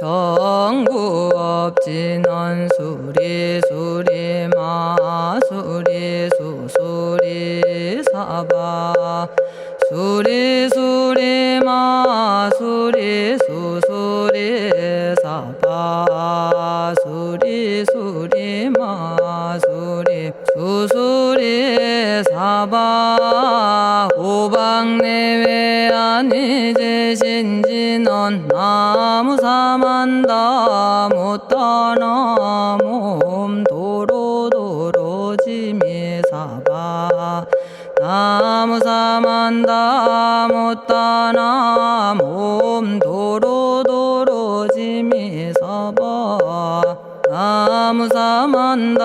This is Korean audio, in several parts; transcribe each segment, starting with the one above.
정구업진원 수리수리 마수리 수수리 사바 수리수리 마수리 수수리 사바 수리수리 마수리 수수리 사바 오방내외 안이제신진원 나무사만다 못다나 몸 도로도로지미사바 나무사만다 못다나 몸 도로도로지미사바 나무사만다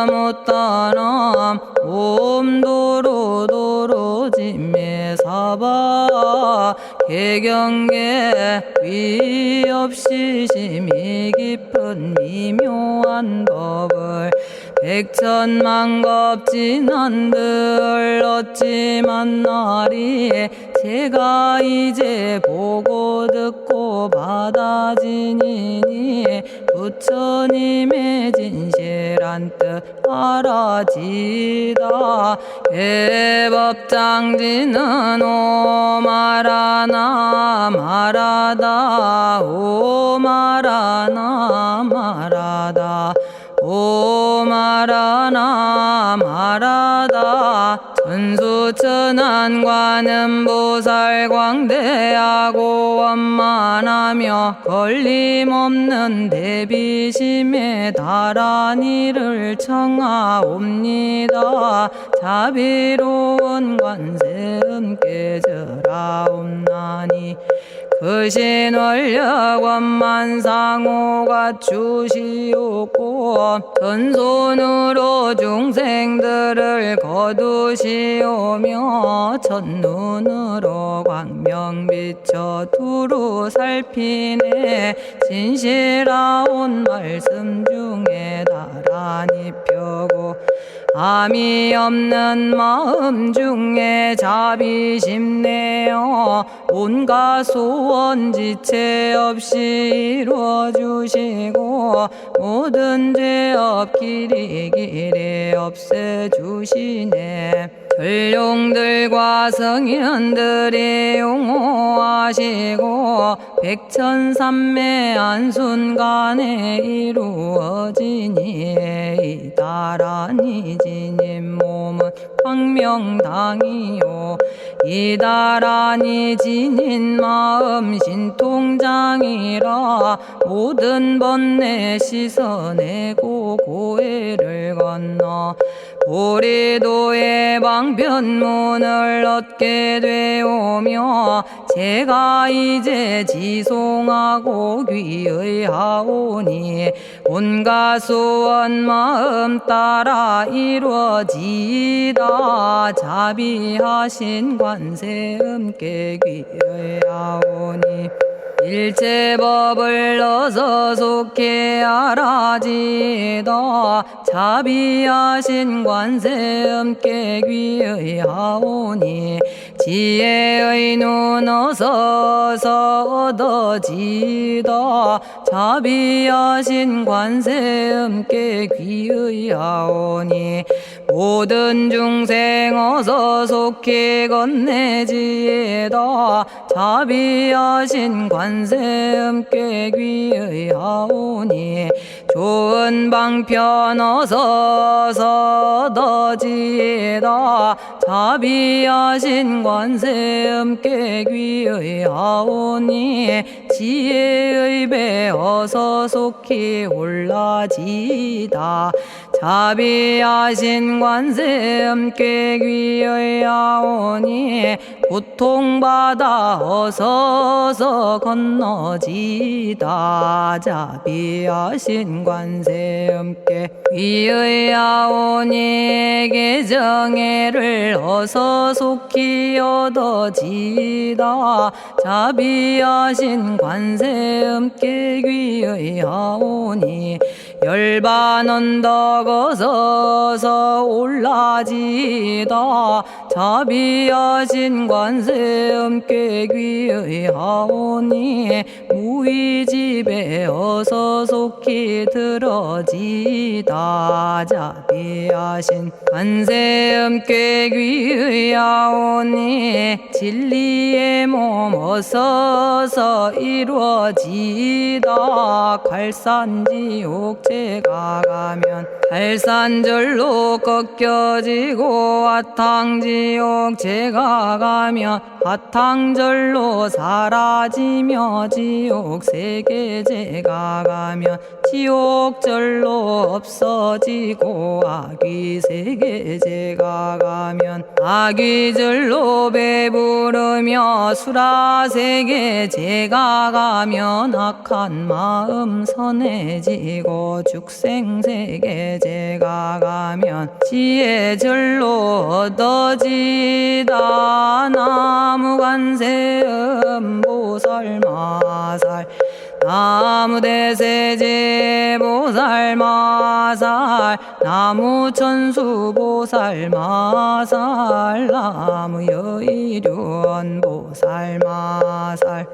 못다나 몸 도로도로지미사바 개경계 위없이 심히 깊은 미묘한 법을 백천만겁진한들 어찌 만나리 제가 이제 보고 듣고 받아지니니 부처님의 진실한 뜻 알아지다 해법장지는 오마라나 마라다 오마라나 마라다 오마라나 마라다 천수천안관음 보살 광대하고 원만하며 걸림없는 대비심에 달한 이를 청하옵니다. 자비로운 관세음께 절하옵나니 그신 원력 원만상호가 주시옵고 전손으로 중생들을 거두시오며 첫눈으로 광명 비쳐 두루 살피네 진실하온 말씀 중에 나란히 펴고 암이 없는 마음 중에 자비심 내어 온갖 소원 지체 없이 이루어주시고 모든 죄업 길이 없애주시네. 전룡들과 성인들이 용호하시고 백천삼매 한순간에 이루어지니 이다라니 지님 몸은 광명당이요 이다라니 지닌 마음 신통장이라 모든 번뇌 씻어내고 고해를 건너 보리도의 방편문을 얻게 되오며 제가 이제 지송하고 귀의하오니 온갖 소원 마음 따라 이루어지다 자비하신 관세음께 귀의하오니 일체법을 어서 속히 알아지다 자비하신 관세음께 귀의하오니 지혜의 눈 어서 얻어지다 자비하신 관세음께 귀의하오니 모든 중생 어서 속히 건네지다 자비하신 관세음께 귀의하오니 좋은 방편 어서 얻어지다 자비하신 관세음께 귀의하오니 지혜의 배 어서 속히 올라지다 자비하신 관세음께 귀의하오니 고통받아 어서 건너지다 자비하신 관세음께 귀의하오니 개정애를 어서 속히 얻어지다 자비하신 관세음께 귀의하오니 열반 언덕 어서 올라지다 자비하신 관세음께 귀의하오니 무의집에 어서 속히 들어지다. 자비하신 관세음께 귀의하오니 진리의 몸 어서서 이루어지다. 갈산지옥 제가 가면 갈산절로 꺾여지고 화탕지옥 제가 가면 화탕절로 사라지며 지옥 세계 제가 가면 지옥절로 없어지고 아귀 세계 제가 가면 아귀절로 배부르며 수라 세계 제가 가면 악한 마음 선해지고 죽생 세계 제가 가면 지혜절로 얻어지다. 나무관세음 보살마살 나무대세제 보살마살 나무천수 보살마살 나무여의륜 보살마살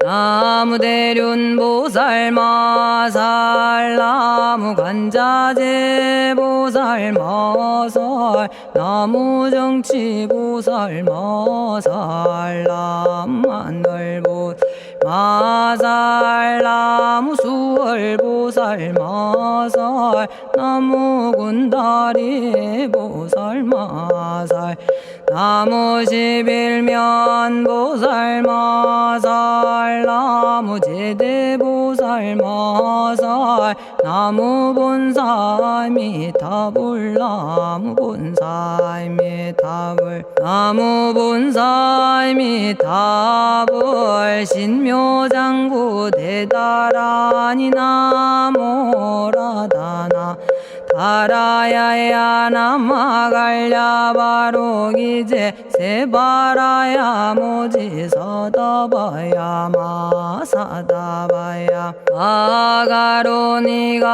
나무대륜 보살마살 나무간자재 보살마살 나무정치 보살마살 나무하늘 보살마살 나무수월 보살마살 나무군다리 보살마살 나무십일면 보살마살 나무제대 보살마살 나무본사미타불 나무본사미타불 나무본사미타불 신묘장구 대다라니 나모라다나 다라야야 남아갈랴 바로기제 세바라야 모지서다바야 마사다바야 아가로니가야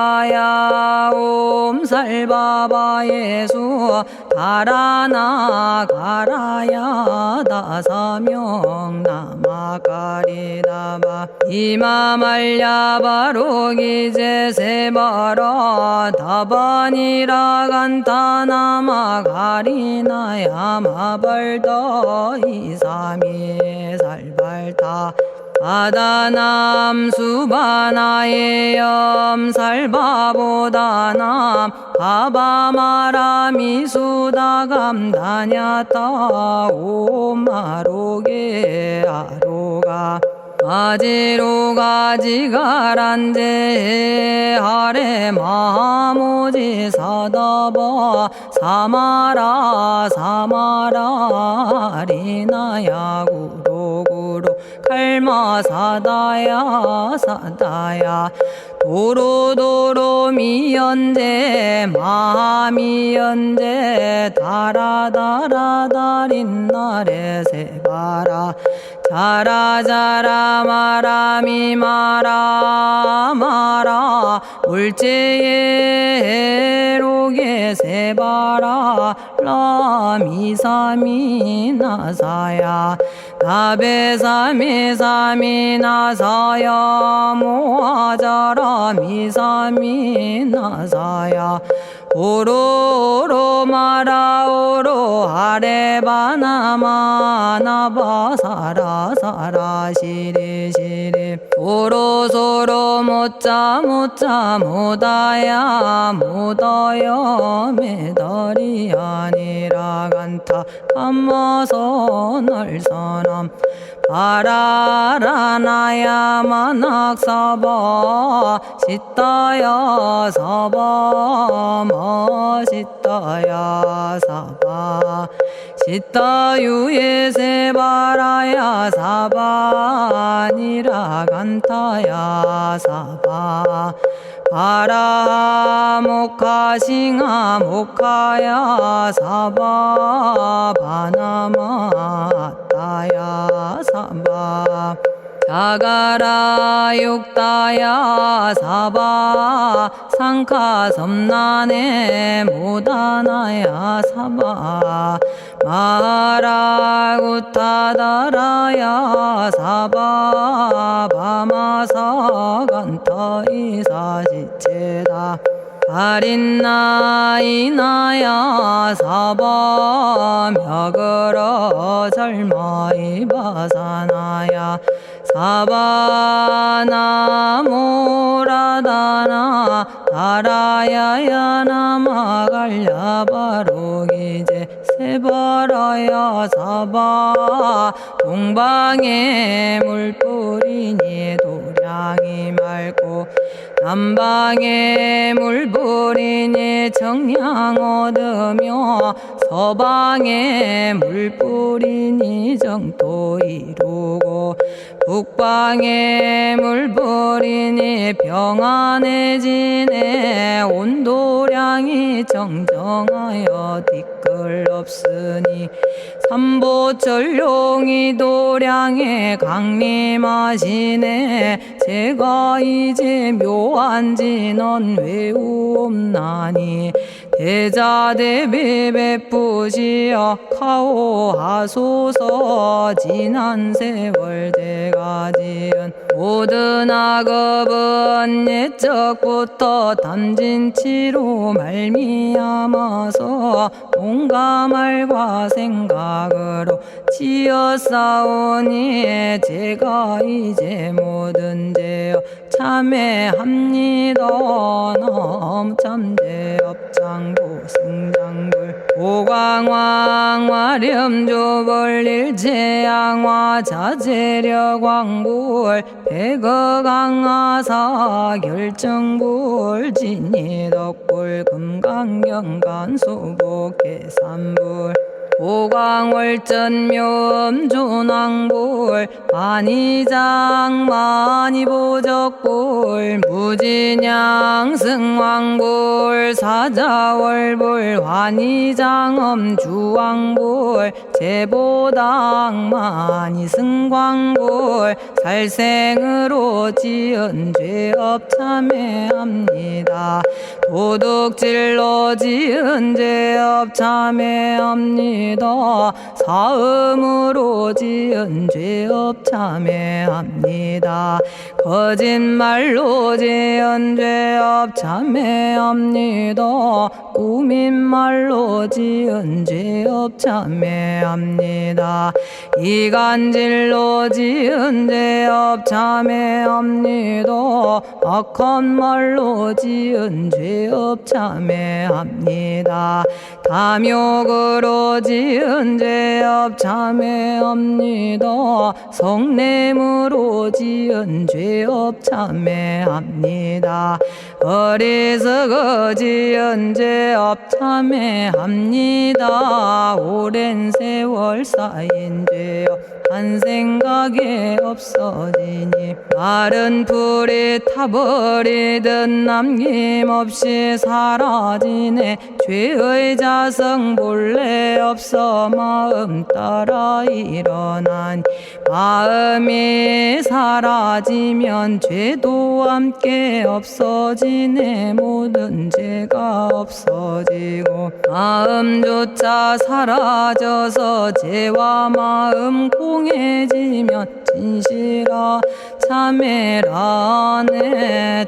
옴살바바 예수 다라나 가라야 다사명 나마가리다바 이마말랴 바로기제 세바라 다바니라 간타나마 가리나야 마발더 이사미 살발타 바다남 수바나의 염살바보다남 바바마라미 수다감다냐타 오마로게 아로가 아지로가 지가란제 하레 마모지 사다바 사마라 사마라 리나야 구로구로 칼마 사다야 사다야 도로도로 미연제 마미연제 다라다라다린나레 세바라 자라자라 마라미 마라 마라 울제에 로게 세바라 라미사미 나사야 나베사미사미 나사야 모아자라 미사미 나사야 오로로 마라오로 아레바나마 나바사라 사라 시리 시리 오로소로 모짜 모짜 모다야 모다야 메다리 아니라 간타 감마서 날선함 바라라나야 만학사바 시타야 사바 마시타야 사바 시타유예 세바라야 사바니라 간타야 사바 바라 모카싱아 모카야 사바 바나마 따야 사바 자가라 육다야 사바 상카 섬난에 모다나야 사바 마라구타다라야 사바 바마사간타 이사시체다 아린나이나야 사바 며그러 절마이바사나야 사바나모라다나 다라야야 나마갈야바로기제 세바라야 사바 동방에 물뿌리니 도량이 맑고 남방에 물뿌리니 정량 얻으며 서방에 물뿌리니 정토 이루고 북방에 물뿌리니 평안해지네 온도량이 정정하여 뒤끌 없으니 삼보철룡이 도량에 강림하시네 제가 이제 묘한 진언 외우옵나니 대자대비 베푸시어 카오하소서 지난 세월 제가 지은 모든 악업은 옛적부터 탐진치로 말미암아서 온갖 말과 생각으로 지었사오니 제가 이제 모든 죄업 참회합니다. 너무 참죄업장고 승장불 오광왕 화렴조벌 일체양화 자재력왕불 백어강하사 결정불 진이덕불 금강경간수복계산불 오광월전묘음존왕불 안희장 만이보적불 무진양승왕불 사자월불 환희장엄 주왕불 제보당 만이승광불 살생으로 지은 죄업 참회합니다. 도둑질로 지은 죄업 참회합니다. 사음으로 지은 죄업 참회합니다. 거짓말로 지은 죄업 참회합니다. 꾸민말로 지은 죄업 참회합니다. 이간질로 지은 죄업 참회합니다. 악한 말로 지은 죄업 참회합니다. 탐욕으로 지은 죄업 참회합니다. 성냄으로 지은 죄업 참회합니다. 어리석어 지은 죄업 참회합니다. 오랜 세월 쌓인 죄업 한 생각에 없어지니 마른 풀이 타버리듯 남김없이 사라지네. 죄의 자성 본래 없어 마음 따라 일어나니 마음이 사라지면 죄도 함께 없어지네. 모든 죄가 없어지고 마음조차 사라져서 죄와 마음 공해지면 진실아 참회라네.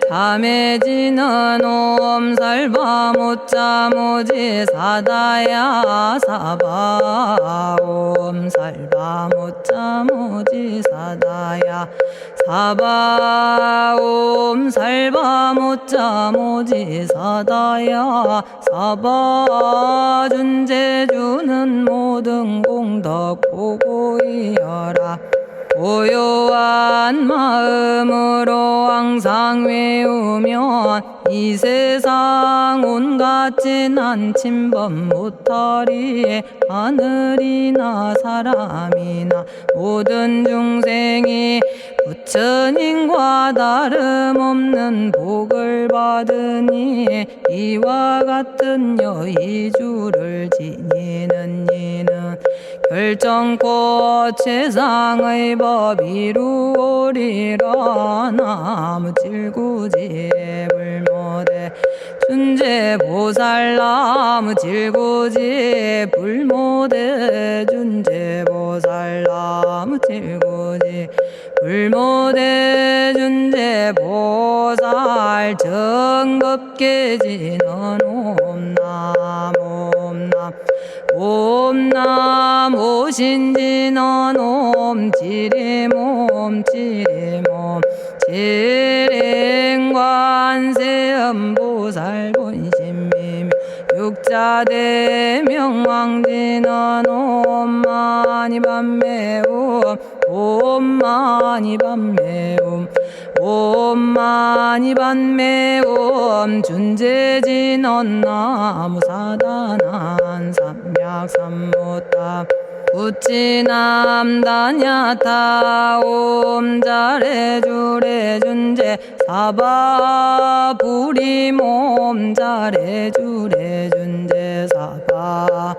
참해지는 옴살바 못자 모지 사다야 사바 옴살바 못자 모지 사다야 사바 옴살바 못자 모지 사다야 사바 준제주는 모든 공덕 보고이여라. 고요한 마음으로 항상 외우면 이 세상 온갖 진한 침범 못하리. 하늘이나 사람이나 모든 중생이 부처님과 다름없는 복을 받으니 이와 같은 여의주를 지니는 이는 결정코 최상의 법 이루오리라. 나무 질구지 불모대 준재보살. 나무 질구지 불모대 준재보살. 나무 질구지 불모대 준재보살. 정겁계지는 옴남 옴남 옴남 오신지는 옴 지림옴 지림옴 지림관세음보살 본심미묘 육자대명왕지는 옴마니밤매옴 옴마니밤매옴 옴마니밤매옴 준재진언 나무사다난 삼약삼무타 우치남다냐타 옴자레주레 준재 사바 부리몸 자레주레 준재 사바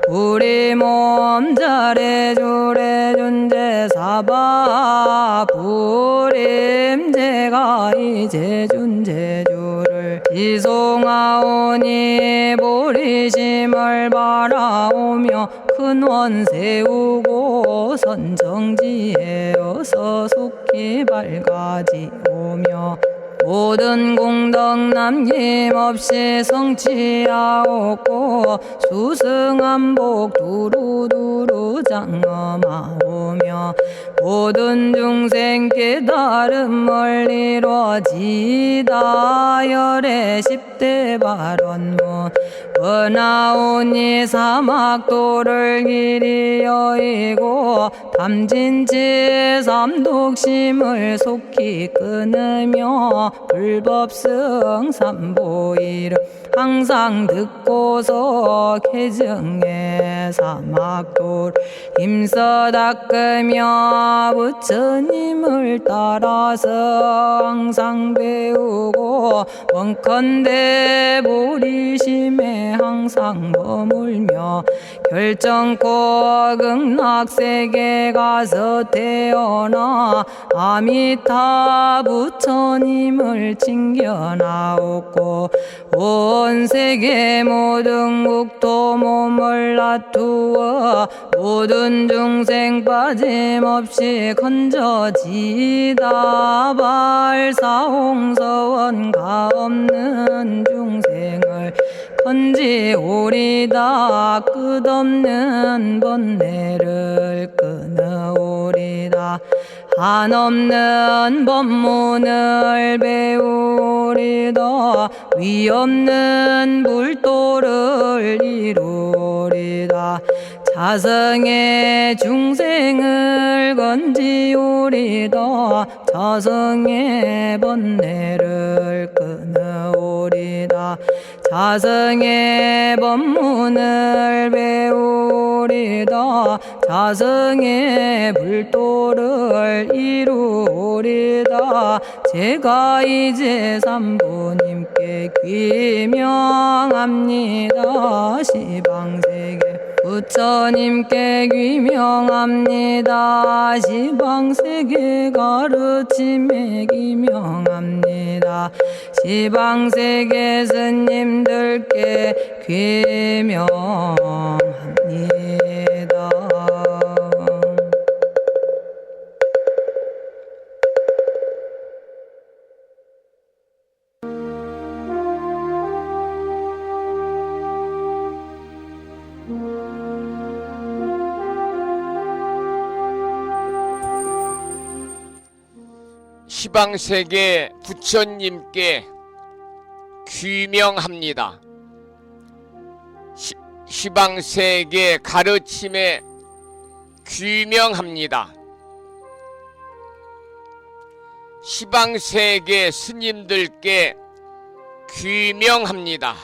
부리몸 자레주레 준재 사바 부림. 제가 이제 준재주를 지송하오니 보리심을 바라오며 큰원 세우고 선정지에 어서 속히 밝아지오며 모든 공덕 남김없이 성취하옵고 수승한복 두루두루 장엄하오며 모든 중생 깨달음을 이루어지다. 열의 10대 발언문 번하오니 사막도를 길이 여의고 탐진치 삼독심을 속히 끊으며 불법승 삼보이를 항상 듣고서 개정해 사막도를 힘써 닦으며 부처님을 따라서 항상 배우고 원컨대 보리심에 항상 머물며 결정코 극락세계 가서 태어나 아미타 부처님을 칭견하옵고 온 세계 모든 국토 몸을 놔두어 모든 중생 빠짐없이 건져지다. 발사홍서원 가없는 중생을 건지오리다. 끝없는 번뇌를 끊어오리다. 한없는 법문을 배우리다. 위없는 불도를 이루리다. 자성의 중생을 건지오리다. 자성의 번뇌를 끊어오리다. 자성의 법문을 배우리다. 자성의 불도를 이루리다. 제가 이제 삼부님께 귀명합니다. 시방세계 부처님께 귀명합니다. 시방세계 가르침에 귀명합니다. 시방세계 스님들께 귀명합니다. 시방세계 부처님께 귀명합니다. 시방세계 가르침에 귀명합니다. 시방세계 스님들께 귀명합니다.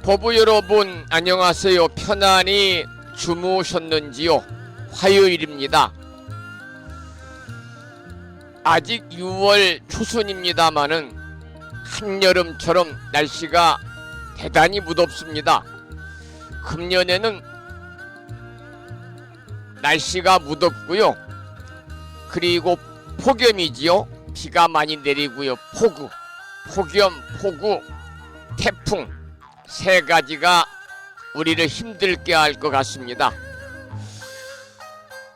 법부 여러분 안녕하세요. 편안히 주무셨는지요? 화요일입니다. 아직 6월 초순입니다마는 한여름처럼 날씨가 대단히 무덥습니다. 금년에는 날씨가 무덥고요. 그리고 폭염이지요. 비가 많이 내리고요. 폭염, 폭우, 태풍 세 가지가 우리를 힘들게 할 것 같습니다.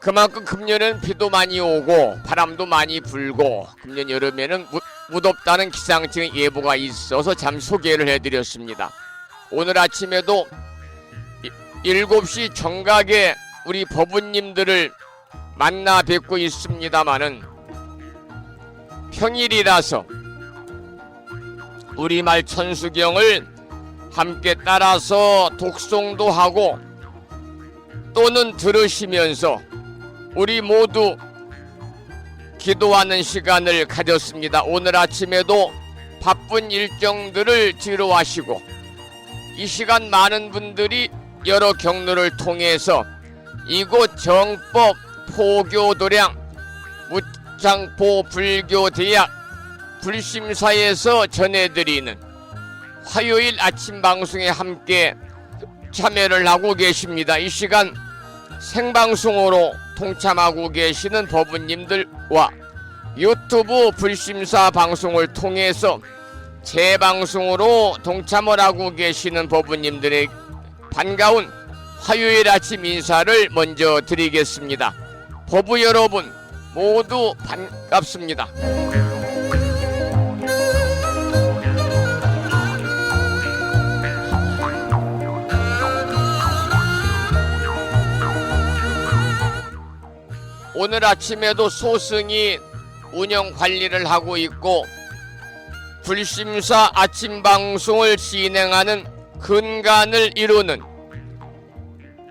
그만큼 금년에는 비도 많이 오고 바람도 많이 불고 금년 여름에는 무덥다는 기상청 예보가 있어서 잠시 소개를 해드렸습니다. 오늘 아침에도 7시 정각에 우리 법우님들을 만나 뵙고 있습니다마는 평일이라서 우리말 천수경을 함께 따라서 독송도 하고 또는 들으시면서 우리 모두 기도하는 시간을 가졌습니다. 오늘 아침에도 바쁜 일정들을 지루하시고 이 시간 많은 분들이 여러 경로를 통해서 이곳 정법 포교도량 무창포 불교대학 불심사에서 전해드리는 화요일 아침 방송에 함께 참여를 하고 계십니다. 이 시간 생방송으로 동참하고 계시는 법우님들과 유튜브 불심사 방송을 통해서 재방송으로 동참을 하고 계시는 법우님들의 반가운 화요일 아침 인사를 먼저 드리겠습니다. 법우 여러분 모두 반갑습니다. 오늘 아침에도 소승이 운영 관리를 하고 있고 불심사 아침 방송을 진행하는 근간을 이루는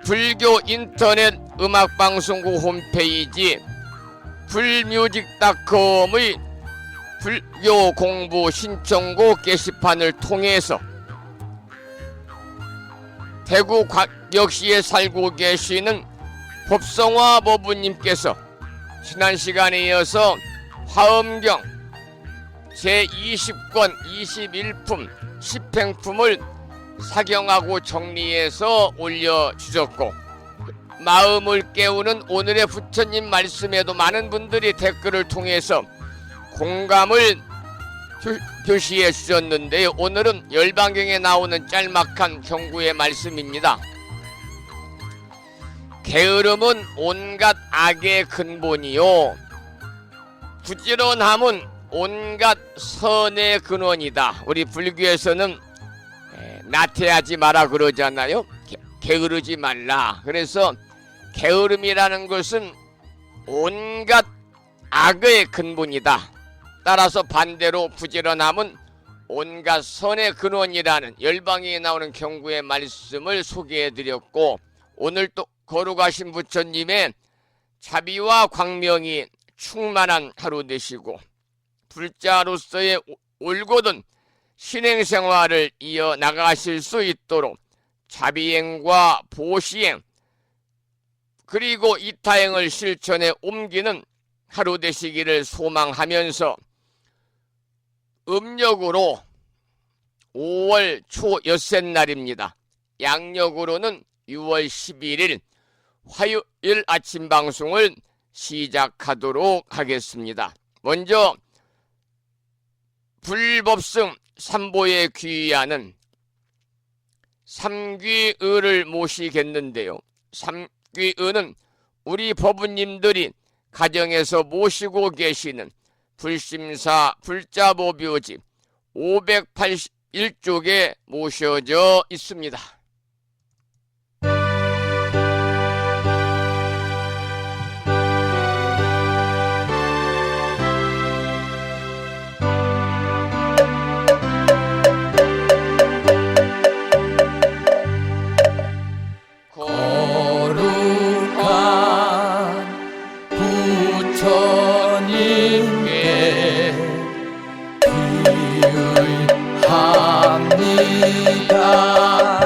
불교 인터넷 음악방송국 홈페이지 불뮤직닷컴의 불교 공부 신청곡 게시판을 통해서 대구광역시에 살고 계시는 법성화 법우님께서 지난 시간에 이어서 화엄경 제20권 21품 10행품을 사경하고 정리해서 올려주셨고 마음을 깨우는 오늘의 부처님 말씀에도 많은 분들이 댓글을 통해서 공감을 표시해 주셨는데요. 오늘은 열반경에 나오는 짤막한 경구의 말씀입니다. 게으름은 온갖 악의 근본이요 부지런함은 온갖 선의 근원이다. 우리 불교에서는 나태하지 마라 그러잖아요. 게으르지 말라. 그래서 게으름이라는 것은 온갖 악의 근본이다. 따라서 반대로 부지런함은 온갖 선의 근원이라는 열방에 나오는 경구의 말씀을 소개해드렸고 오늘 또 거룩하신 부처님의 자비와 광명이 충만한 하루 되시고 불자로서의 올곧은 신행생활을 이어나가실 수 있도록 자비행과 보시행 그리고 이타행을 실천에 옮기는 하루 되시기를 소망하면서 음력으로 5월 초 엿새날입니다. 양력으로는 6월 11일 화요일 아침 방송을 시작하도록 하겠습니다. 먼저 불법승 삼보에 귀의하는 삼귀의를 모시겠는데요. 삼귀의는 우리 법우님들이 가정에서 모시고 계시는 불심사 불자보묘지 581쪽에 모셔져 있습니다. 합니다.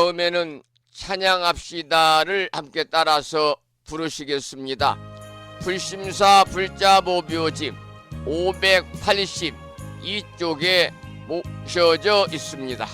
다음에는 찬양합시다를 함께 따라서 부르시겠습니다. 불심사 불자보묘집 582쪽에 모셔져 있습니다.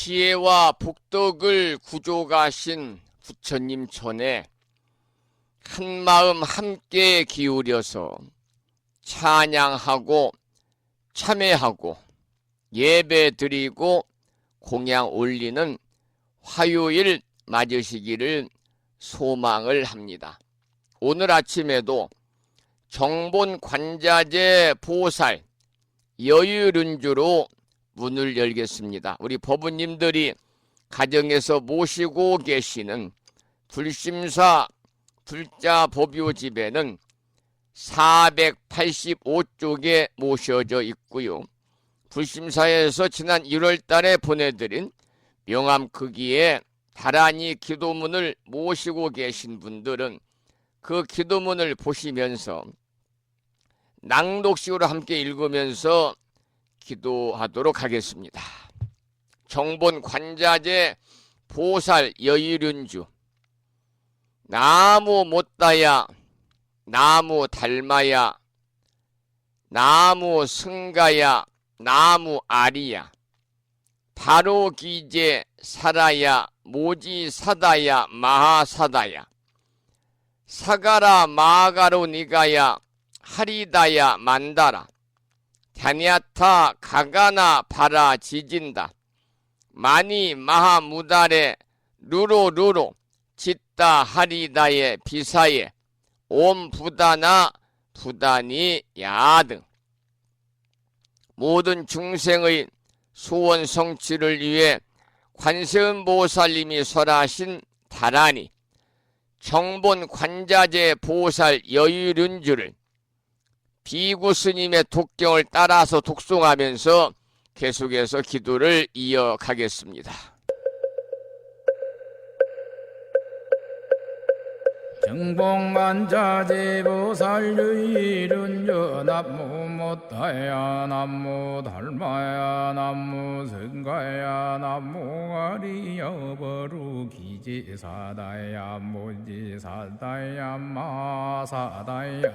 지혜와 복덕을 구족하신 부처님 전에 한마음 함께 기울여서 찬양하고 참회하고 예배드리고 공양 올리는 화요일 맞으시기를 소망을 합니다. 오늘 아침에도 정본 관자재 보살 여유른주로 문을 열겠습니다. 우리 법부님들이 가정에서 모시고 계시는 불심사 불자보묘집에는 485쪽에 모셔져 있고요. 불심사에서 지난 1월 달에 보내드린 명암크기에 다란이 기도문을 모시고 계신 분들은 그 기도문을 보시면서 낭독식으로 함께 읽으면서 기도하도록 하겠습니다. 정본 관자재 보살 여의륜주 나무 못다야 나무 달마야 나무 승가야 나무 아리야 바로 기제 사라야 모지 사다야 마하사다야 사가라 마가로 니가야 하리다야 만다라 갸냐타 가가나 바라 지진다 마니 마하무다레 루로루로 짓다 하리다의 비사에 옴 부다나 부다니 야등 모든 중생의 소원 성취를 위해 관세음보살님이 설하신 다라니 정본 관자재 보살 여유륜주를 비구스님의 독경을 따라서 독송하면서 계속해서 기도를 이어가겠습니다. 정복만자제보살유일은여 남무 못다야 남무 달마야 남무 성가야 남무 아리여버루 기지사다야 무지사다야 마사다야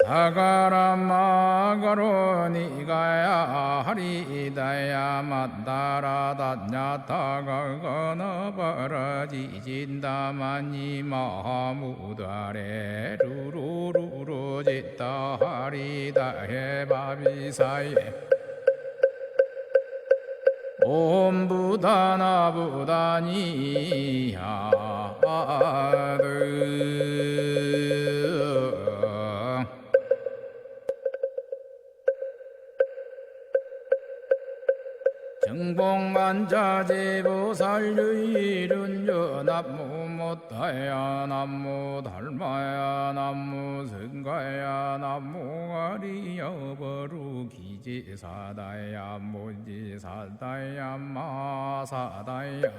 사가라마가로 니가야 하리다야 만다라다냐타가거너버라지진다마니 마무다레 루루루루 짓다 하리다해 바비사예 옴부다나부다니야드 정복만자제보살유일은여 남무 못다야 남무 달마야 남무 성가야 남무 아리여버루 기지사다야 무지사다야 마사다야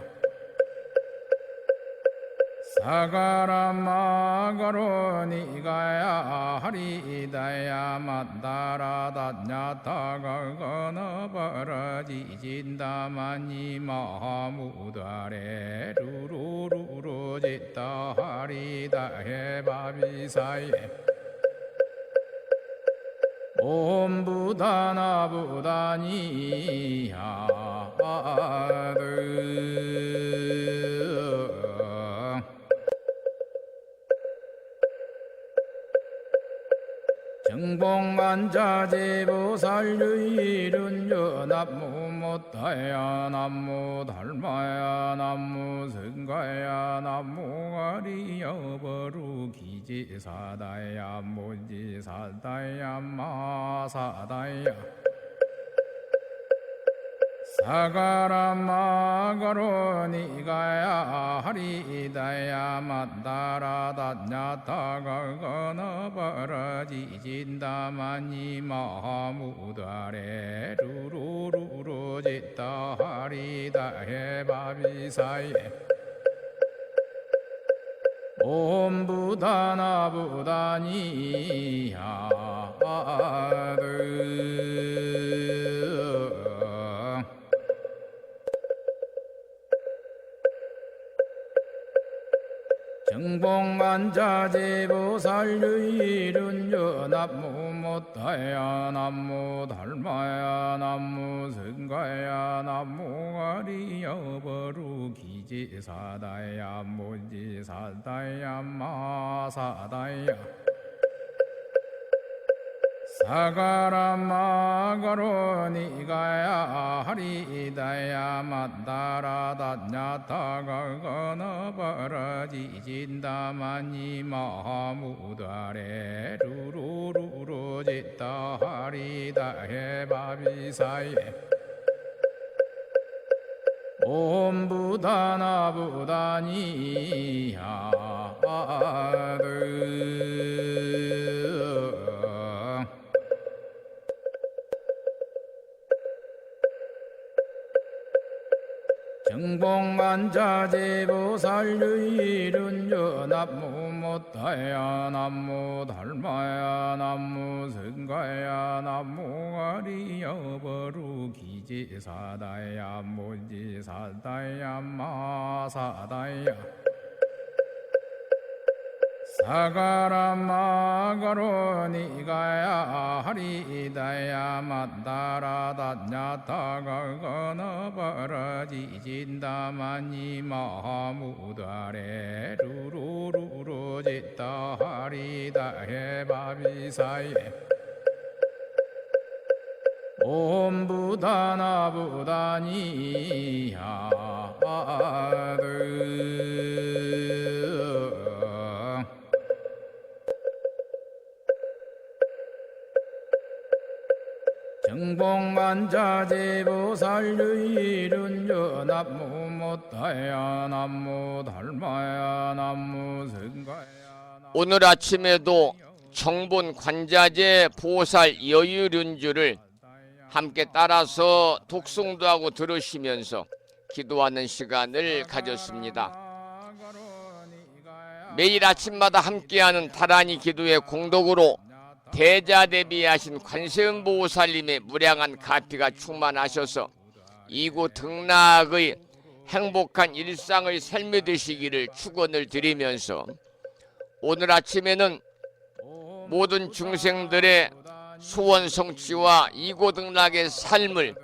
사가라마가로 니가야 하리다야 만다라다냐타가거너버라지진다마니 마무다레 루루루루 짓다 하리다해 바비사예 옴부다나부다니야드 정복만자제보살유일은여 남무 못다야 남무 달마야 남무 성가야 남무 아리여버루 기지사다야 무지사다야 마사다야 사가라마가로 니가야 하리다야 만다라다냐타가거너버라지진다마니 마무다레 루루루루 짓다 하리다해 바비사예 옴부다나부다니야드 정복만자제보살유일은여 남무 못다야 남무 달마야 남무 성가야 남무 아리여버루 기지사다야 무지사다야 마사다야 사가라마가로 니가야 하리다야 만다라다냐타가거너버라지진다마니 마무다레 루루루루 짓다 하리다해 바비사예 옴부다나부다니야드 정복만자제보살유일은여 남무 못다야 남무 달마야 남무 성가야 남무 아리여버루 기지사다야 무지사다야 마사다야 사가라마가로 니가야 하리다야 만다라다냐타가거너버라지진다마니 마무다레 루루루루 짓다 하리다해 바비사예 옴부다나부다니야드 정복만자제보살유일은여 남무 못다야 남무 달마야 남무 성가야 오늘 아침에도 청본 관자재 보살 여유륜주를 함께 따라서 독송도 하고 들으시면서 기도하는 시간을 가졌습니다. 매일 아침마다 함께하는 다란이 기도의 공덕으로 대자대비하신 관세음보살님의 무량한 가피가 충만하셔서 이곳 등락의 행복한 일상을 삶에 드시기를 축원을 드리면서 오늘 아침에는 모든 중생들의 소원 성취와 이고등락의 삶을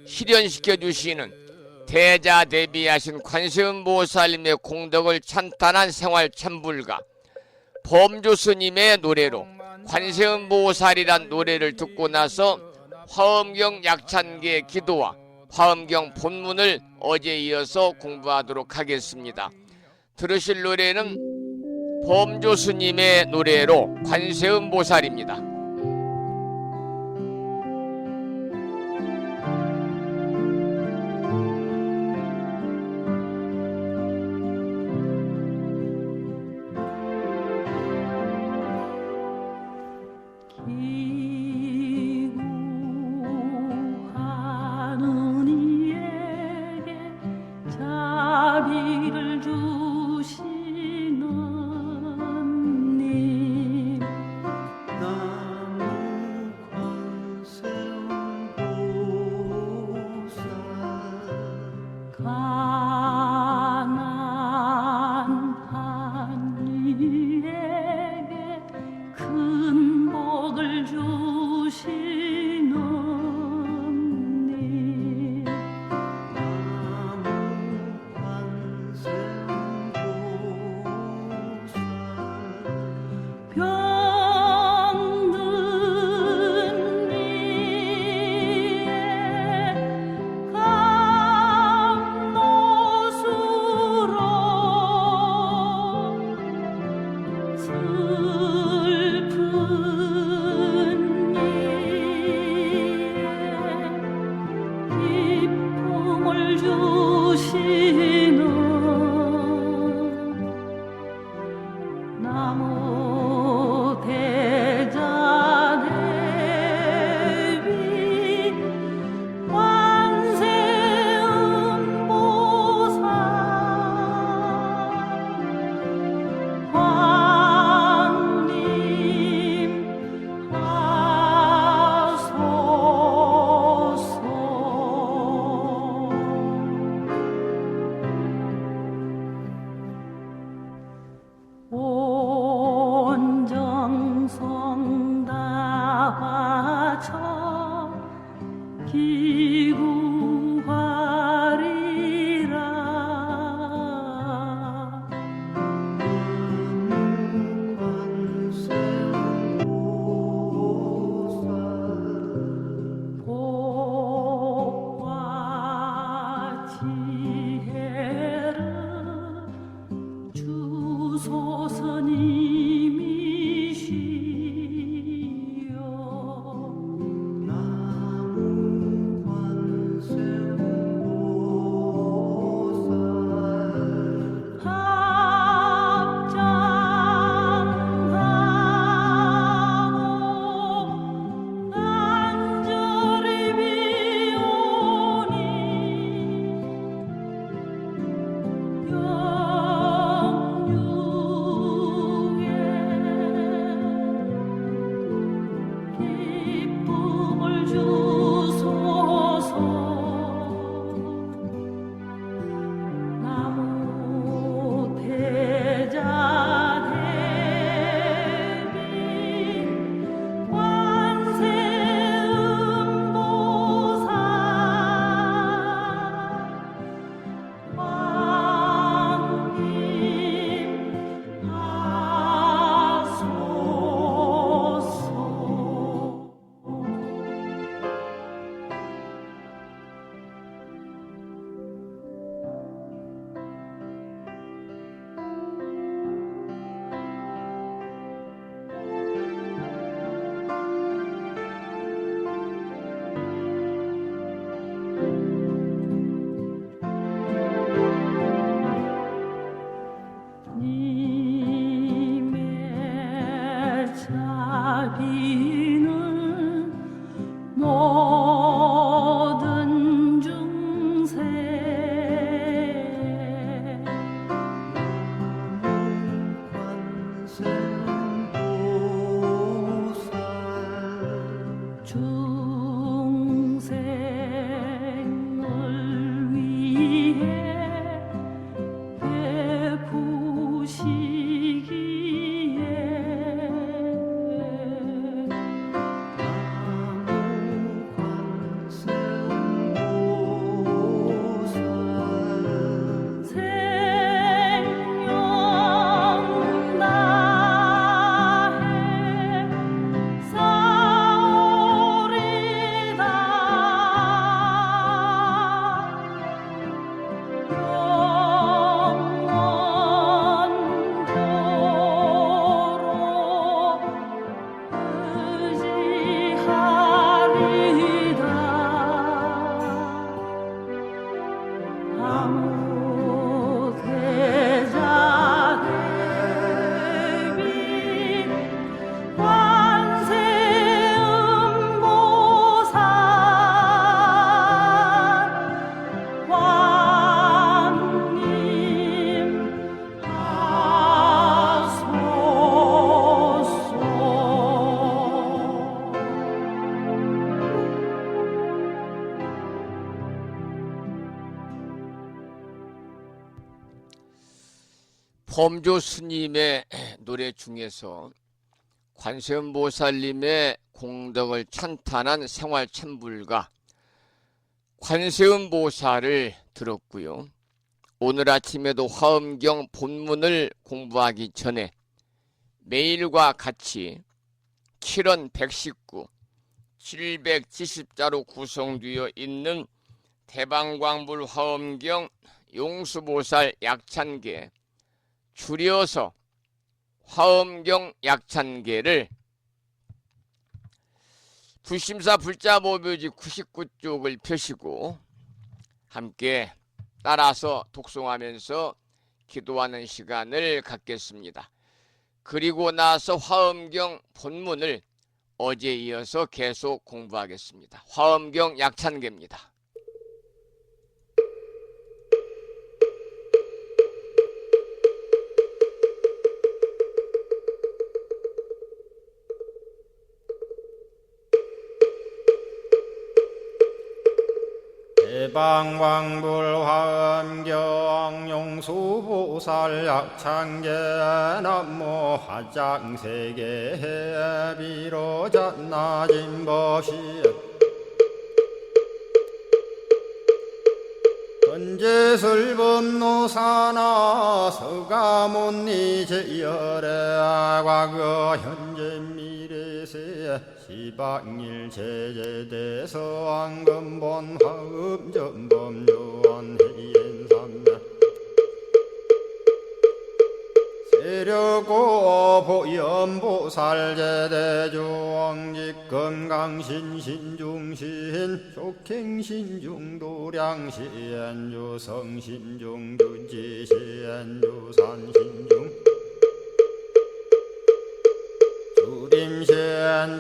실현시켜 주시는 대자대비하신 관세음보살님의 공덕을 찬탄한 생활 찬불가 범조스님의 노래로 관세음보살이란 노래를 듣고 나서 화엄경 약찬계 기도와 화엄경 본문을 어제 이어서 공부하도록 하겠습니다. 들으실 노래는 범조스님의 노래로 관세음보살입니다. 기구하는 이에게 자비를 주시는 님 가난한 이에게 큰 복을 주시는 님 병든 이의 감로수로 슬픈 이의 기쁨을 주시는 나무 대자대비 관세음보살 광림 하소서 온정성 다바쳐 기구하리라 복과 지혜를 주소서님이시여 합장하고 간절히 비오니 영육의 범조 스님의 노래 중에서 관세음보살님의 공덕을 찬탄한 생활찬불가 관세음보살을 들었고요. 오늘 아침에도 화엄경 본문을 공부하기 전에 매일과 같이 7원 119, 770자로 구성되어 있는 대방광불 화엄경 용수보살 약찬계, 줄여서 화엄경 약찬계를 불심사 불자보묘지 99쪽을 펴시고 함께 따라서 독송하면서 기도하는 시간을 갖겠습니다. 그리고 나서 화엄경 본문을 어제 이어서 계속 공부하겠습니다. 화엄경 약찬계입니다. 대방광불 화엄경 용수보살 약찬계 남모 화장세계 비로잔나진 법시 현재설법노사나 서가문니 제열의 과거 현재 미래세 시방일 제제대서 왕금본 화음전범 요한해인삼매 세력고 보현보살 제대주왕직 건강신신중신 족행신중도량신 유성신중주지신 유산신중 주림신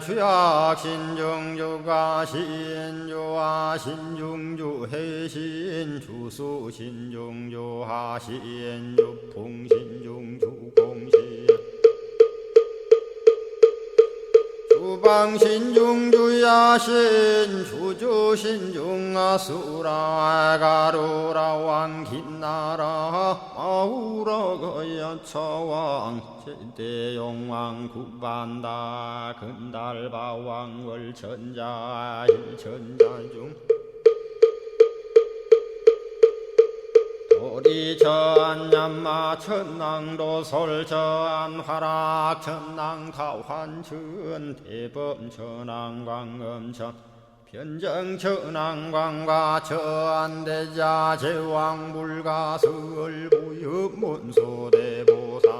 주약신 중주가신 주하신 중주해신 주수신 중주하신 주풍신 중주공신 주방신 중주야신 주주신 중아수라 가루라 왕긴나라 마우라 거야차왕 제대용왕 구반다 근달바왕 월천자 일천자중 도리천냠마 천낭도 솔천 화락 천낭 타환천 대범 천왕 광음천 변정 천왕 광과 천대자 제왕 불가설 부엽 문소대보살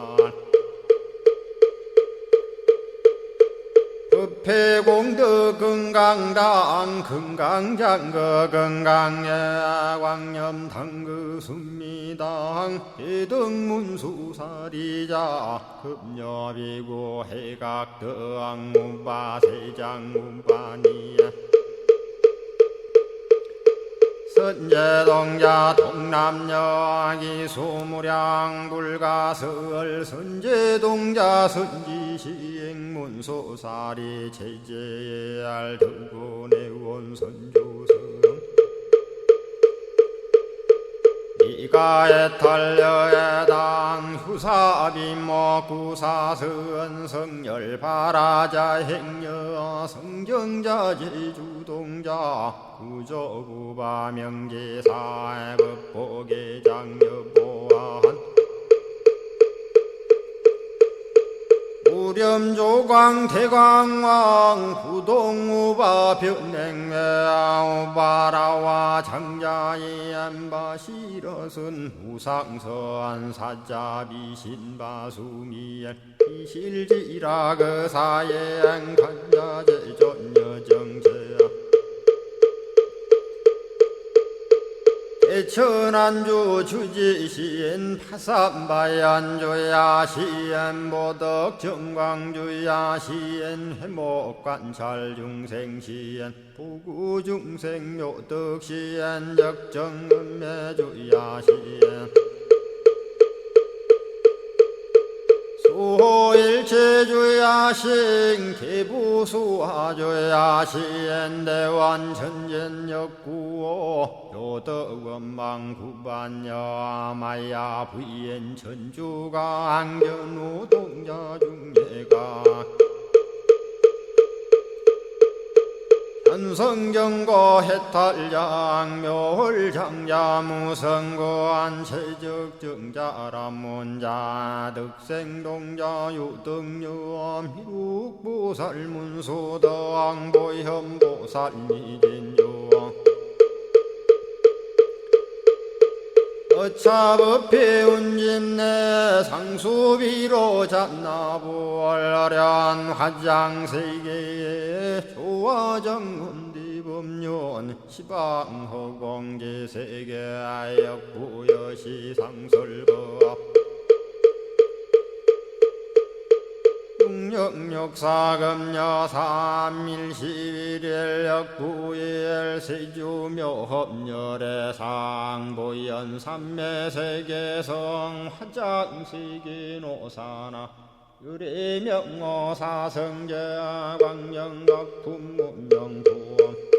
법회공덕 건강당 건강장거 건강예 광염당그 순미당 해등문수사리자 급녀비고 해각덕 문바세장 문바니야 선제동자 동남여 기수무량 불가설 선제동자 선지시행문소사리 제제알 등군의원 선주성 이가에 탈려에당 후사비모 구사선 성열 바라자 행여 성정자 제주동자 구조구바 명제사의 법보계장 여보한 우렴조광 대광왕 부동우바 변냉매아 우바라와 장자이 안바시러슨 우상서안 사자비 신바수미엘 이실지라 그 사예행 간자제 전여정제야 대천안주 주지시인 파산바얀주야 시엔보덕 정광주야 시엔 회목관찰 중생시엔 부구중생 요덕시엔 적정은매주야 시엔 수호일 일체주야신 개부수화주야신 대완천전역구오 요덕원망구반야 마야 부인 천주가 안견우 동자 중예가 현성경고 해탈장 묘홀장자 무성고안 체적정자람문자 득생동자 유등유엄 희룩보살문수덕보현보살미진유 어차법피 운집내 상수비로 잡나부얼련 화장세계에 조화정운디법륜 시방허공제세계 역부여시상설법 육력사금여 삼일시일일 역부일 세주묘협열의 상보연 삼매세계성 화장세계노사나 유리명어사성제 광명각품문명부엄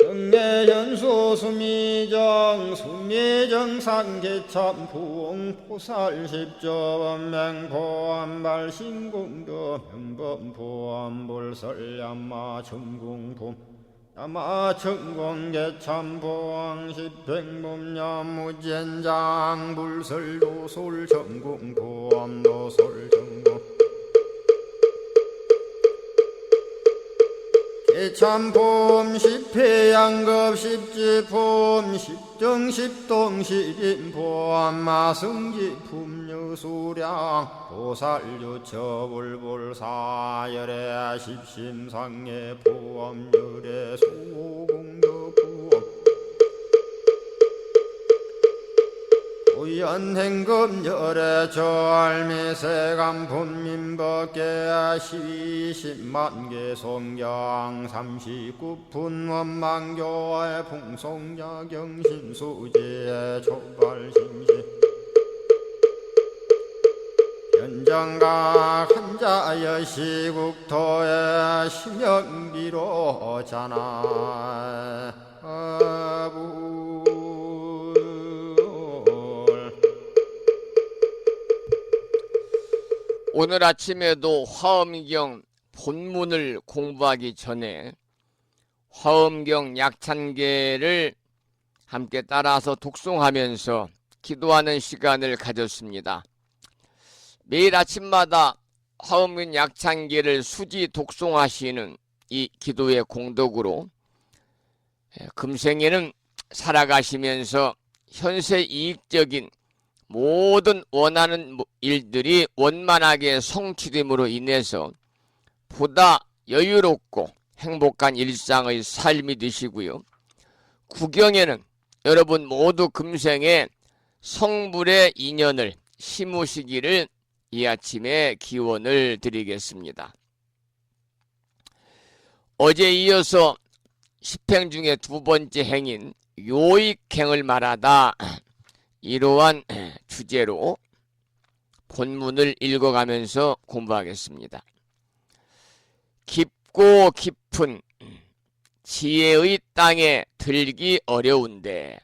정례현수 수미정 수미정상계참풍 포살십조범맹포암발신공도 명범포암불설야마 천궁품 야마천공계참포항 십행범야무젠장 불설도솔천궁포암도솔천궁 참폼 십회양급 십지폼 십정십동 십인폼 마승지품 유수량 보살유처불불사열의 십심상의 포엄열의 소공덕부엄 오연행급열의 절미세간품민법계 시십만개 송경 39분 원망교의 풍송야경신수지의 촉발심시 현정각 한자여 시국토의 심영비로 자나 아부 오늘 아침에도 화엄경 본문을 공부하기 전에 화엄경 약찬계를 함께 따라서 독송하면서 기도하는 시간을 가졌습니다. 매일 아침마다 화엄경 약찬계를 수지 독송하시는 이 기도의 공덕으로 금생에는 살아가시면서 현세 이익적인 모든 원하는 일들이 원만하게 성취됨으로 인해서 보다 여유롭고 행복한 일상의 삶이 되시고요. 구경에는 여러분 모두 금생에 성불의 인연을 심으시기를 이 아침에 기원을 드리겠습니다. 어제 이어서 10행 중에 두 번째 행인 요익행을 말하다 이러한 주제로 본문을 읽어가면서 공부하겠습니다. 깊고 깊은 지혜의 땅에 들기 어려운데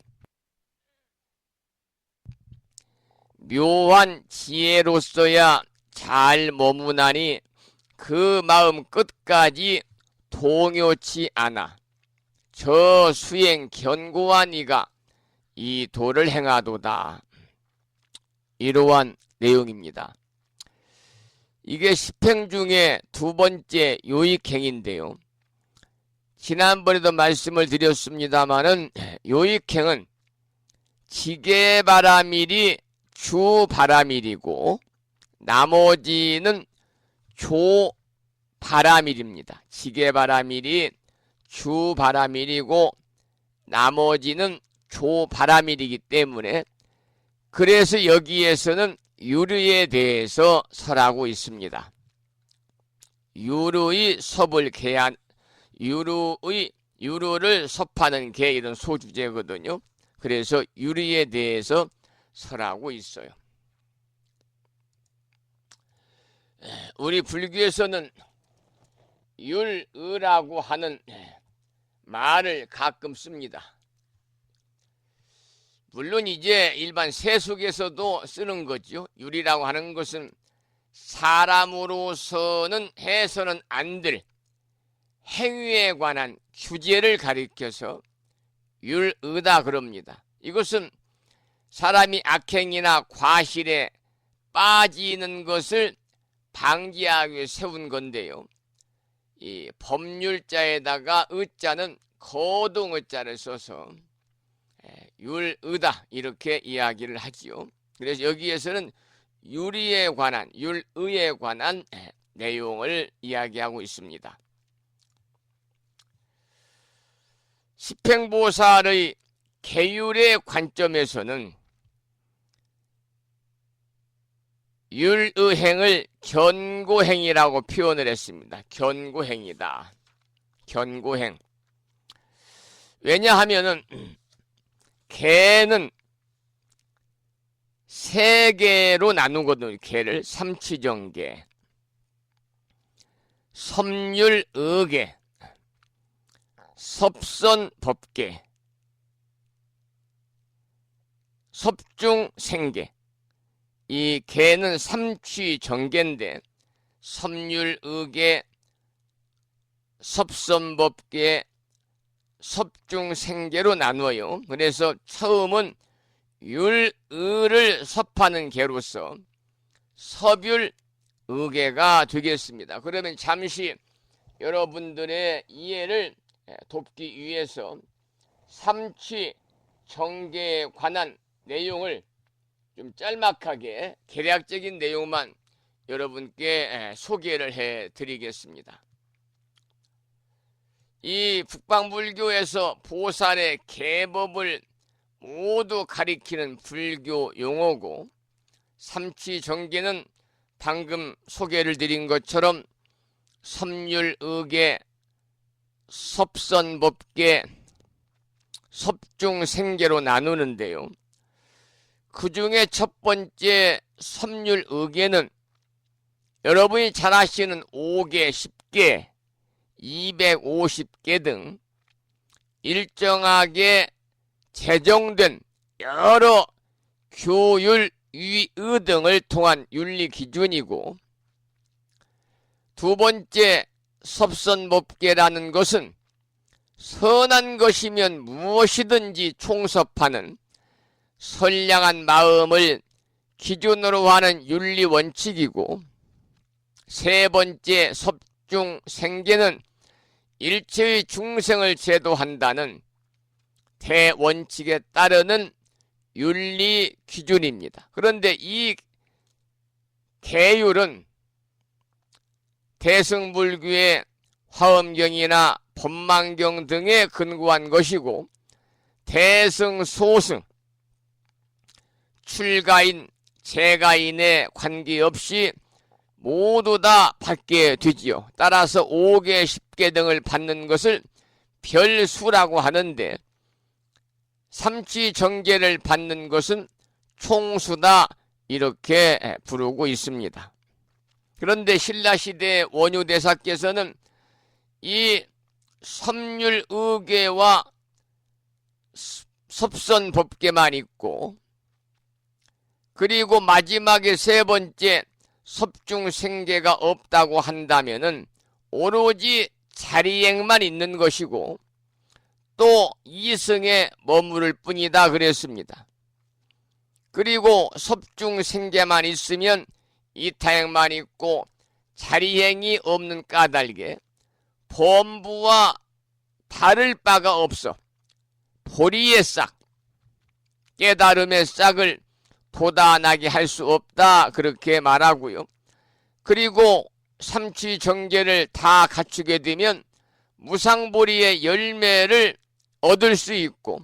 묘한 지혜로서야 잘 머무나니 그 마음 끝까지 동요치 않아 저 수행 견고한 이가 이 도를 행하도다. 이러한 내용입니다. 이게 십행 중에 두 번째 요익행인데요. 지난번에도 말씀을 드렸습니다마는 요익행은 지게바라밀이 주바라밀이고 나머지는 조바라밀입니다. 지게바라밀이 주바라밀이고 나머지는 조바라밀이기 때문에 그래서 여기에서는 유르에 대해서 설하고 있습니다. 유르의 섭을 개한 유르를 섭하는 개 이런 소주제거든요. 그래서 유르에 대해서 설하고 있어요. 우리 불교에서는 율의라고 하는 말을 가끔 씁니다. 물론 이제 일반 세속에서도 쓰는 거죠. 율이라고 하는 것은 사람으로서는 해서는 안 될 행위에 관한 규제를 가리켜서 율의다 그럽니다. 이것은 사람이 악행이나 과실에 빠지는 것을 방지하기 위해 세운 건데요. 이 법률자에다가 의자는 거동의자를 써서 율의다 이렇게 이야기를 하지요. 그래서 여기에서는 율의에 관한 율의에 관한 내용을 이야기하고 있습니다. 십행보살의 계율의 관점에서는 율의행을 견고행이라고 표현을 했습니다. 견고행이다. 견고행. 왜냐하면은 개는 세 개로 나누거든요. 개를 삼치정계, 섭율의계, 섭선법계, 섭중생계. 이 개는 삼취정계인데 섭율의계, 섭선법계, 섭중생계로 나누어요. 그래서 처음은 율의를 섭하는 개로서 섭율의계가 되겠습니다. 그러면 잠시 여러분들의 이해를 돕기 위해서 삼취정계에 관한 내용을 좀 짤막하게 개략적인 내용만 여러분께 소개를 해 드리겠습니다. 이 북방불교에서 보살의 계법을 모두 가리키는 불교 용어고, 삼취정계는 방금 소개를 드린 것처럼 섭율의계, 섭선법계, 섭중생계로 나누는데요. 그 중에 첫 번째 섭율의계는 여러분이 잘 아시는 5개, 10개, 250개 등 일정하게 제정된 여러 교율, 위의 등을 통한 윤리 기준이고, 두 번째 섭선법계라는 것은 선한 것이면 무엇이든지 총섭하는 선량한 마음을 기준으로 하는 윤리 원칙이고, 세 번째 섭중생계는 일체의 중생을 제도한다는 대원칙에 따르는 윤리 기준입니다. 그런데 이 계율은 대승불교의 화엄경이나 법망경 등에 근거한 것이고, 대승, 소승, 출가인, 재가인에 관계없이 모두 다 받게 되지요. 따라서 5개, 10개 등을 받는 것을 별수라고 하는데, 삼취정계를 받는 것은 총수다 이렇게 부르고 있습니다. 그런데 신라시대 원효대사께서는 이 섭율의계와 섭선법계만 있고, 그리고 마지막에 세 번째 섭중생계가 없다고 한다면은 오로지 자리행만 있는 것이고 또 이승에 머무를 뿐이다 그랬습니다. 그리고 섭중생계만 있으면 이타행만 있고 자리행이 없는 까닭에 범부와 다를 바가 없어 보리의 싹, 깨달음의 싹을 돋아나게 할 수 없다 그렇게 말하고요. 그리고 삼취정계를 다 갖추게 되면 무상보리의 열매를 얻을 수 있고,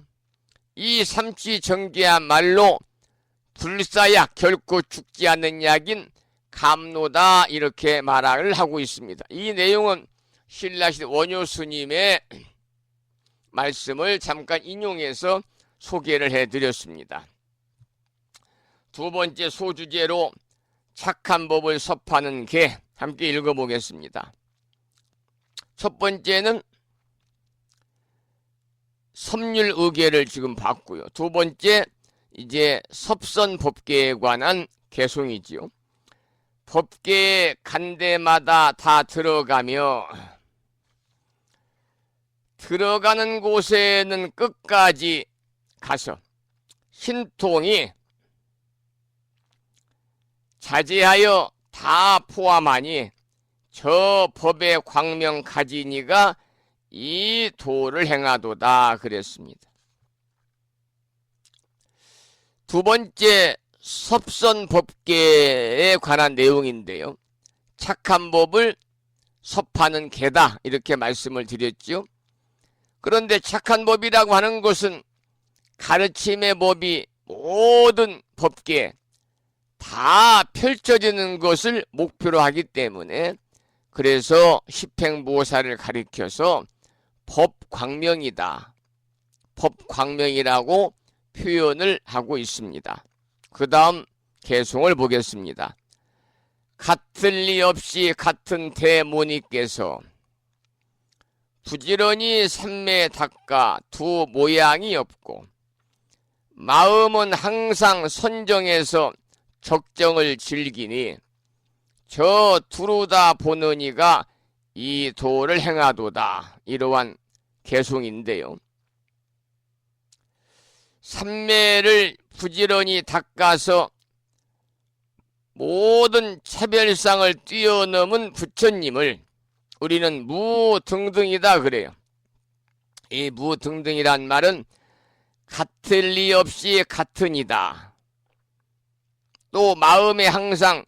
이 삼취정계야말로 불사약, 결코 죽지 않는 약인 감로다 이렇게 말을 하고 있습니다. 이 내용은 신라시대 원효스님의 말씀을 잠깐 인용해서 소개를 해드렸습니다. 두 번째 소주제로 착한 법을 섭하는 개 함께 읽어보겠습니다. 첫 번째는 섭률의계를 지금 봤고요. 두 번째 이제 섭선법계에 관한 개송이지요. 법계에 간 데마다 다 들어가며 들어가는 곳에는 끝까지 가서 신통이 자제하여 다 포함하니 저 법의 광명 가지니가 이 도를 행하도다 그랬습니다. 두 번째 섭선법계에 관한 내용인데요. 착한 법을 섭하는 개다 이렇게 말씀을 드렸죠. 그런데 착한 법이라고 하는 것은 가르침의 법이 모든 법계에 다 펼쳐지는 것을 목표로 하기 때문에 그래서 십행보살을 가리켜서 법광명이다. 법광명이라고 표현을 하고 있습니다. 그 다음 개송을 보겠습니다. 같을 리 없이 같은 대모니께서 부지런히 삼매 닦아 두 모양이 없고 마음은 항상 선정해서 적정을 즐기니 저 두루다 보는 이가 이 도를 행하도다. 이러한 개송인데요. 삼매를 부지런히 닦아서 모든 차별상을 뛰어넘은 부처님을 우리는 무등등이다 그래요. 이 무등등이란 말은 같을 리 없이 같으니다. 또 마음에 항상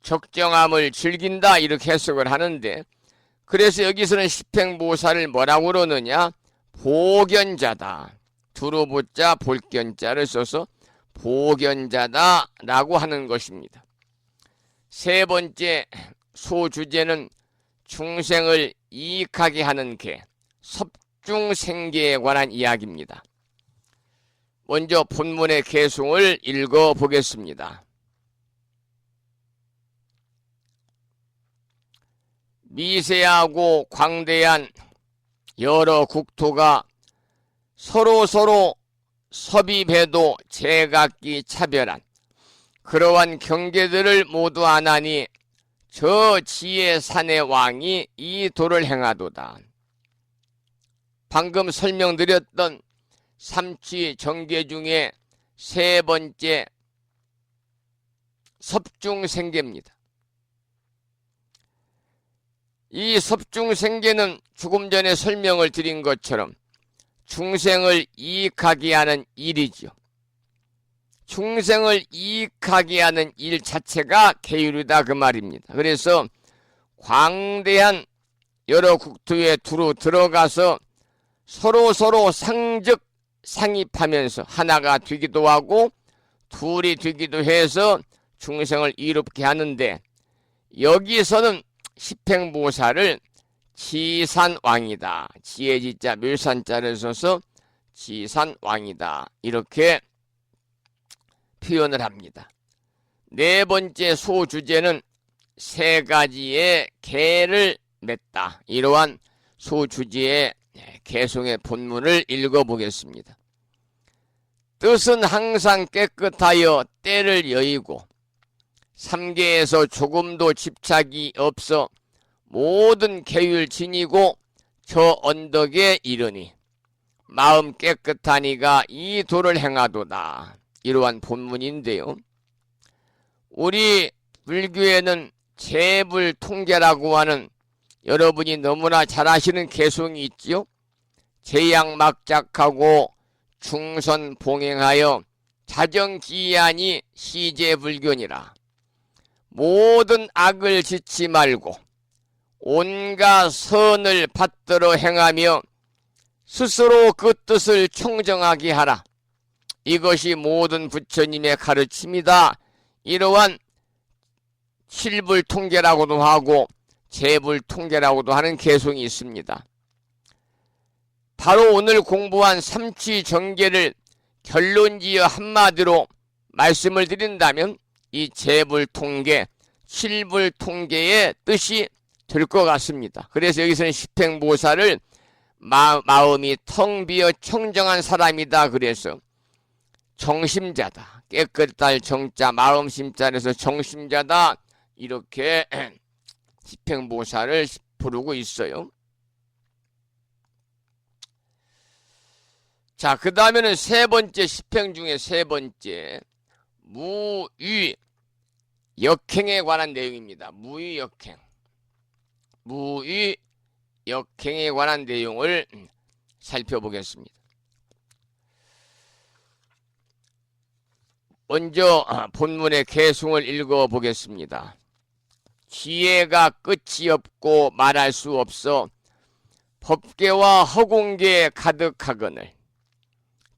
적정함을 즐긴다 이렇게 해석을 하는데 그래서 여기서는 십행보살을 뭐라고 그러느냐? 보견자다. 두루보자 볼견자를 써서 보견자다 라고 하는 것입니다. 세 번째 소주제는 중생을 이익하게 하는 개, 섭중생계에 관한 이야기입니다. 먼저 본문의 개송을 읽어보겠습니다. 미세하고 광대한 여러 국토가 서로 섭입해도 제각기 차별한 그러한 경계들을 모두 안하니 저 지혜 산의 왕이 이 도를 행하도다. 방금 설명드렸던 삼치 정계 중에 세 번째 섭중생계입니다. 이 섭중생계는 조금 전에 설명을 드린 것처럼 중생을 이익하게 하는 일이죠. 중생을 이익하게 하는 일 자체가 계율이다 그 말입니다. 그래서 광대한 여러 국토에 두루 들어가서 서로 상적 상입하면서 하나가 되기도 하고 둘이 되기도 해서 중생을 이롭게 하는데 여기서는 십행보살을 지산왕이다. 지혜지자 멸산자를 써서 지산왕이다. 이렇게 표현을 합니다. 네 번째 소주제는 세 가지의 개를 맺다. 이러한 소주제의 개송의 본문을 읽어보겠습니다. 뜻은 항상 깨끗하여 때를 여의고 삼계에서 조금도 집착이 없어 모든 계율 지니고 저 언덕에 이르니 마음 깨끗한 이가 이 도를 행하도다. 이러한 본문인데요. 우리 불교에는 재불통계라고 하는 여러분이 너무나 잘 아시는 개송이 있지요. 제양막작하고 충선봉행하여 자정기이하니 시제불견이라. 모든 악을 짓지 말고 온갖 선을 받들어 행하며 스스로 그 뜻을 청정하게 하라. 이것이 모든 부처님의 가르침이다. 이러한 칠불통계라고도 하고 재불통계라고도 하는 개송이 있습니다. 바로 오늘 공부한 삼치정계를 결론지어 한마디로 말씀을 드린다면 이 재불통계, 칠불통계의 뜻이 될 것 같습니다. 그래서 여기서는 십행보살을 마음이 텅 비어 청정한 사람이다. 그래서 정심자다. 깨끗할 정자, 마음심자에서 정심자다. 이렇게 십행보살을 부르고 있어요. 자, 그 다음에는 세 번째, 십행 중에 세 번째, 무위 역행에 관한 내용입니다. 무위 역행. 무위 역행에 관한 내용을 살펴보겠습니다. 먼저 본문의 개송을 읽어보겠습니다. 지혜가 끝이 없고 말할 수 없어 법계와 허공계에 가득하거늘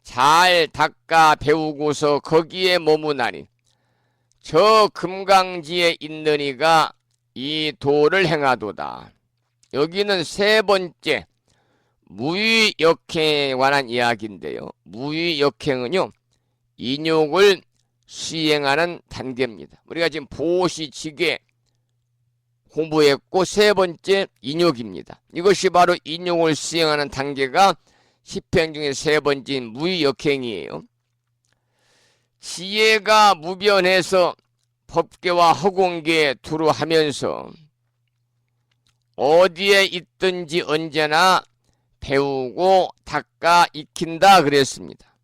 잘 닦아 배우고서 거기에 머무나니 저 금강지에 있는 이가 이 도를 행하도다. 여기는 세 번째 무위역행에 관한 이야기인데요. 무위역행은요, 인욕을 수행하는 단계입니다. 우리가 지금 보시지계 공부했고 세 번째 인욕입니다. 이것이 바로 인욕을 수행하는 단계가 십행 중에 세 번째인 무위역행이에요. 지혜가 무변해서 법계와 허공계에 두루하면서 어디에 있든지 언제나 배우고 닦아 익힌다 그랬습니다.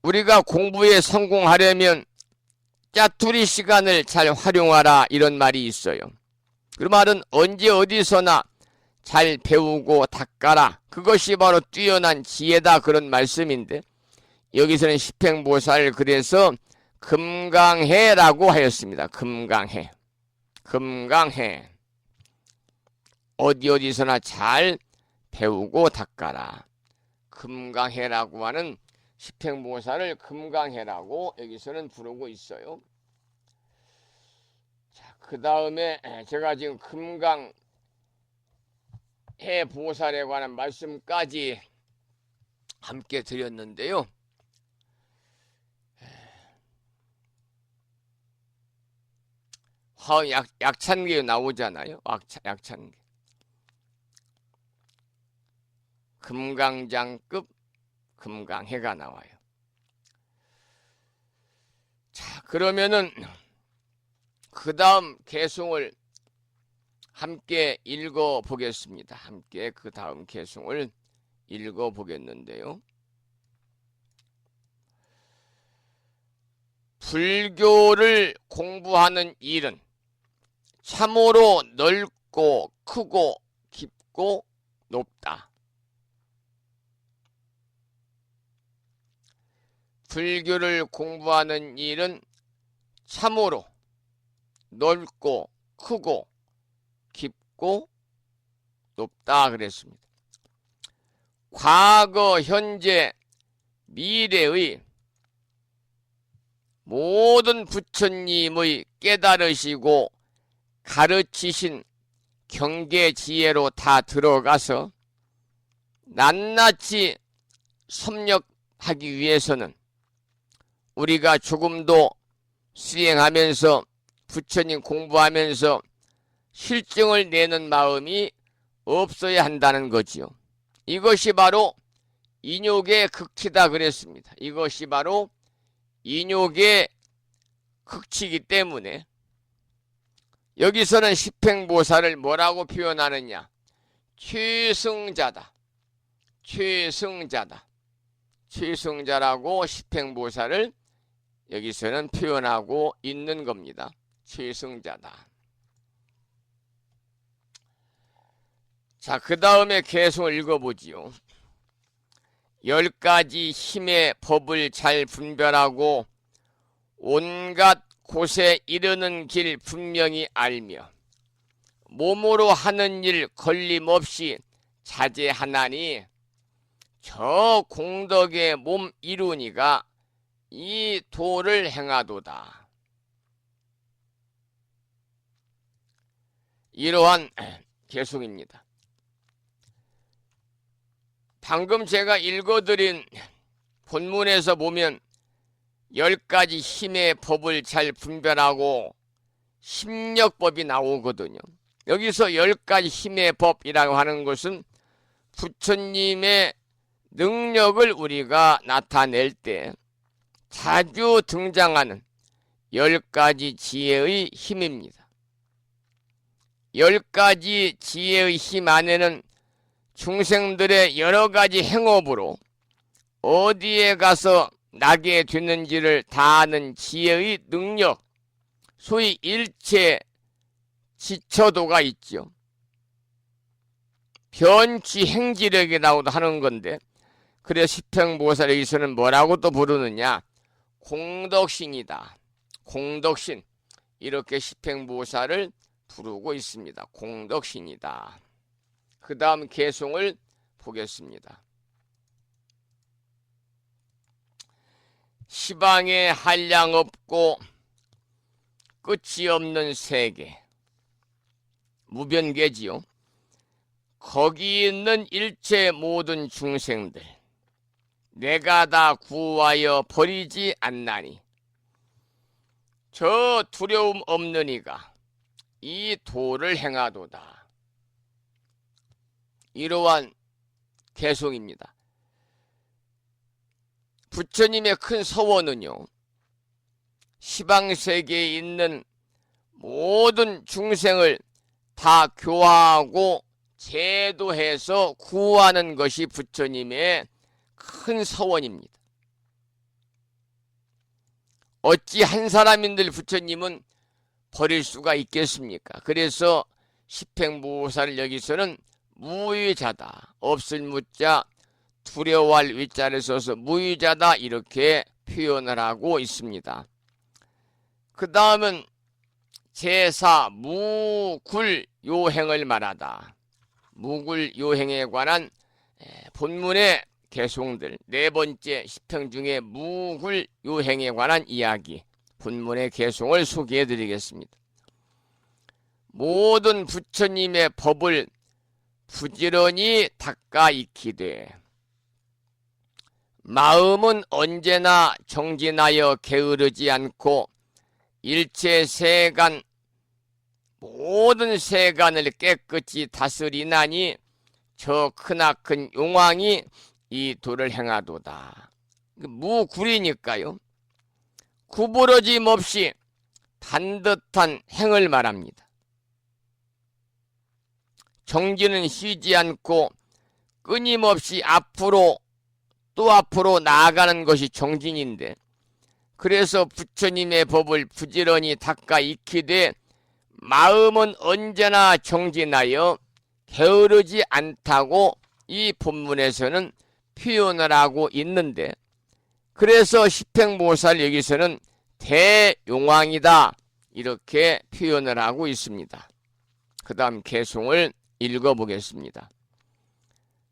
우리가 공부에 성공하려면 짜투리 시간을 잘 활용하라 이런 말이 있어요. 그 말은 언제 어디서나 잘 배우고 닦아라. 그것이 바로 뛰어난 지혜다 그런 말씀인데 여기서는 십행보살을 그래서 금강해라고 하였습니다. 금강해. 금강해. 어디서나 잘 배우고 닦아라. 금강해라고 하는 십행보살을 금강해라고 여기서는 부르고 있어요. 자, 그 다음에 제가 지금 금강해 보살에 관한 말씀까지 함께 드렸는데요. 약찬계 나오잖아요. 약찬계. 금강장급 금강해가 나와요. 자, 그러면은 그 다음 개송을 함께 읽어 보겠습니다. 함께 그 다음 개송을 읽어 보겠는데요. 불교를 공부하는 일은 참으로 넓고 크고 깊고 높다. 불교를 공부하는 일은 참으로 넓고 크고 깊고 높다 그랬습니다. 과거, 현재, 미래의 모든 부처님의 깨달으시고 가르치신 경계 지혜로 다 들어가서 낱낱이 섭렵하기 위해서는 우리가 조금도 수행하면서 부처님 공부하면서 실증을 내는 마음이 없어야 한다는 거지요. 이것이 바로 인욕의 극치다 그랬습니다. 이것이 바로 인욕의 극치이기 때문에 여기서는 십행보살을 뭐라고 표현하느냐? 최승자다. 최승자다. 최승자라고 십행보살을 여기서는 표현하고 있는 겁니다. 최승자다. 자, 그 다음에 개송을 읽어보지요. 10가지 힘의 법을 잘 분별하고 온갖 곳에 이르는 길 분명히 알며 몸으로 하는 일 걸림없이 자제하나니 저 공덕의 몸 이루니가 이 도를 행하도다. 이러한 개송입니다. 방금 제가 읽어드린 본문에서 보면 10가지 힘의 법을 잘 분별하고 심력법이 나오거든요. 여기서 10가지 힘의 법이라고 하는 것은 부처님의 능력을 우리가 나타낼 때 자주 등장하는 10가지 지혜의 힘입니다. 10가지 지혜의 힘 안에는 중생들의 여러 가지 행업으로 어디에 가서 나게 되는지를 다 아는 지혜의 능력, 소위 일체 지처도가 있죠. 변취 행지력이라고도 하는 건데, 그래서 십행보살 여기서는 뭐라고 또 부르느냐? 공덕신이다. 공덕신. 이렇게 십행보살을 부르고 있습니다. 공덕신이다. 그 다음 개송을 보겠습니다. 시방에 한량 없고 끝이 없는 세계. 무변계지요. 거기 있는 일체 모든 중생들 내가 다 구하여 버리지 않나니 저 두려움 없는 이가 이 도를 행하도다. 이러한 개송입니다. 부처님의 큰 서원은요, 시방세계에 있는 모든 중생을 다 교화하고 제도해서 구하는 것이 부처님의 큰 서원입니다. 어찌 한 사람인들 부처님은 버릴 수가 있겠습니까? 그래서 십행보살을 여기서는 무의자다. 없을 무자, 두려워할 위자를 써서 무의자다 이렇게 표현을 하고 있습니다. 그 다음은 제사 무굴요행을 말하다. 무굴요행에 관한 본문의 개송들 네 번째 십행 중에 무굴요행에 관한 이야기 본문의 개송을 소개해 드리겠습니다. 모든 부처님의 법을 부지런히 닦아 익히되 마음은 언제나 정진하여 게으르지 않고 일체 세간 모든 세간을 깨끗이 다스리나니 저 크나큰 용왕이 이 도를 행하도다. 무굴이니까요. 구부러짐 없이 반듯한 행을 말합니다. 정진은 쉬지 않고 끊임없이 앞으로 또 앞으로 나아가는 것이 정진인데, 그래서 부처님의 법을 부지런히 닦아 익히되 마음은 언제나 정진하여 게으르지 않다고 이 본문에서는 표현을 하고 있는데, 그래서 십행보살 여기서는 대용왕이다 이렇게 표현을 하고 있습니다. 그 다음 개송을 읽어보겠습니다.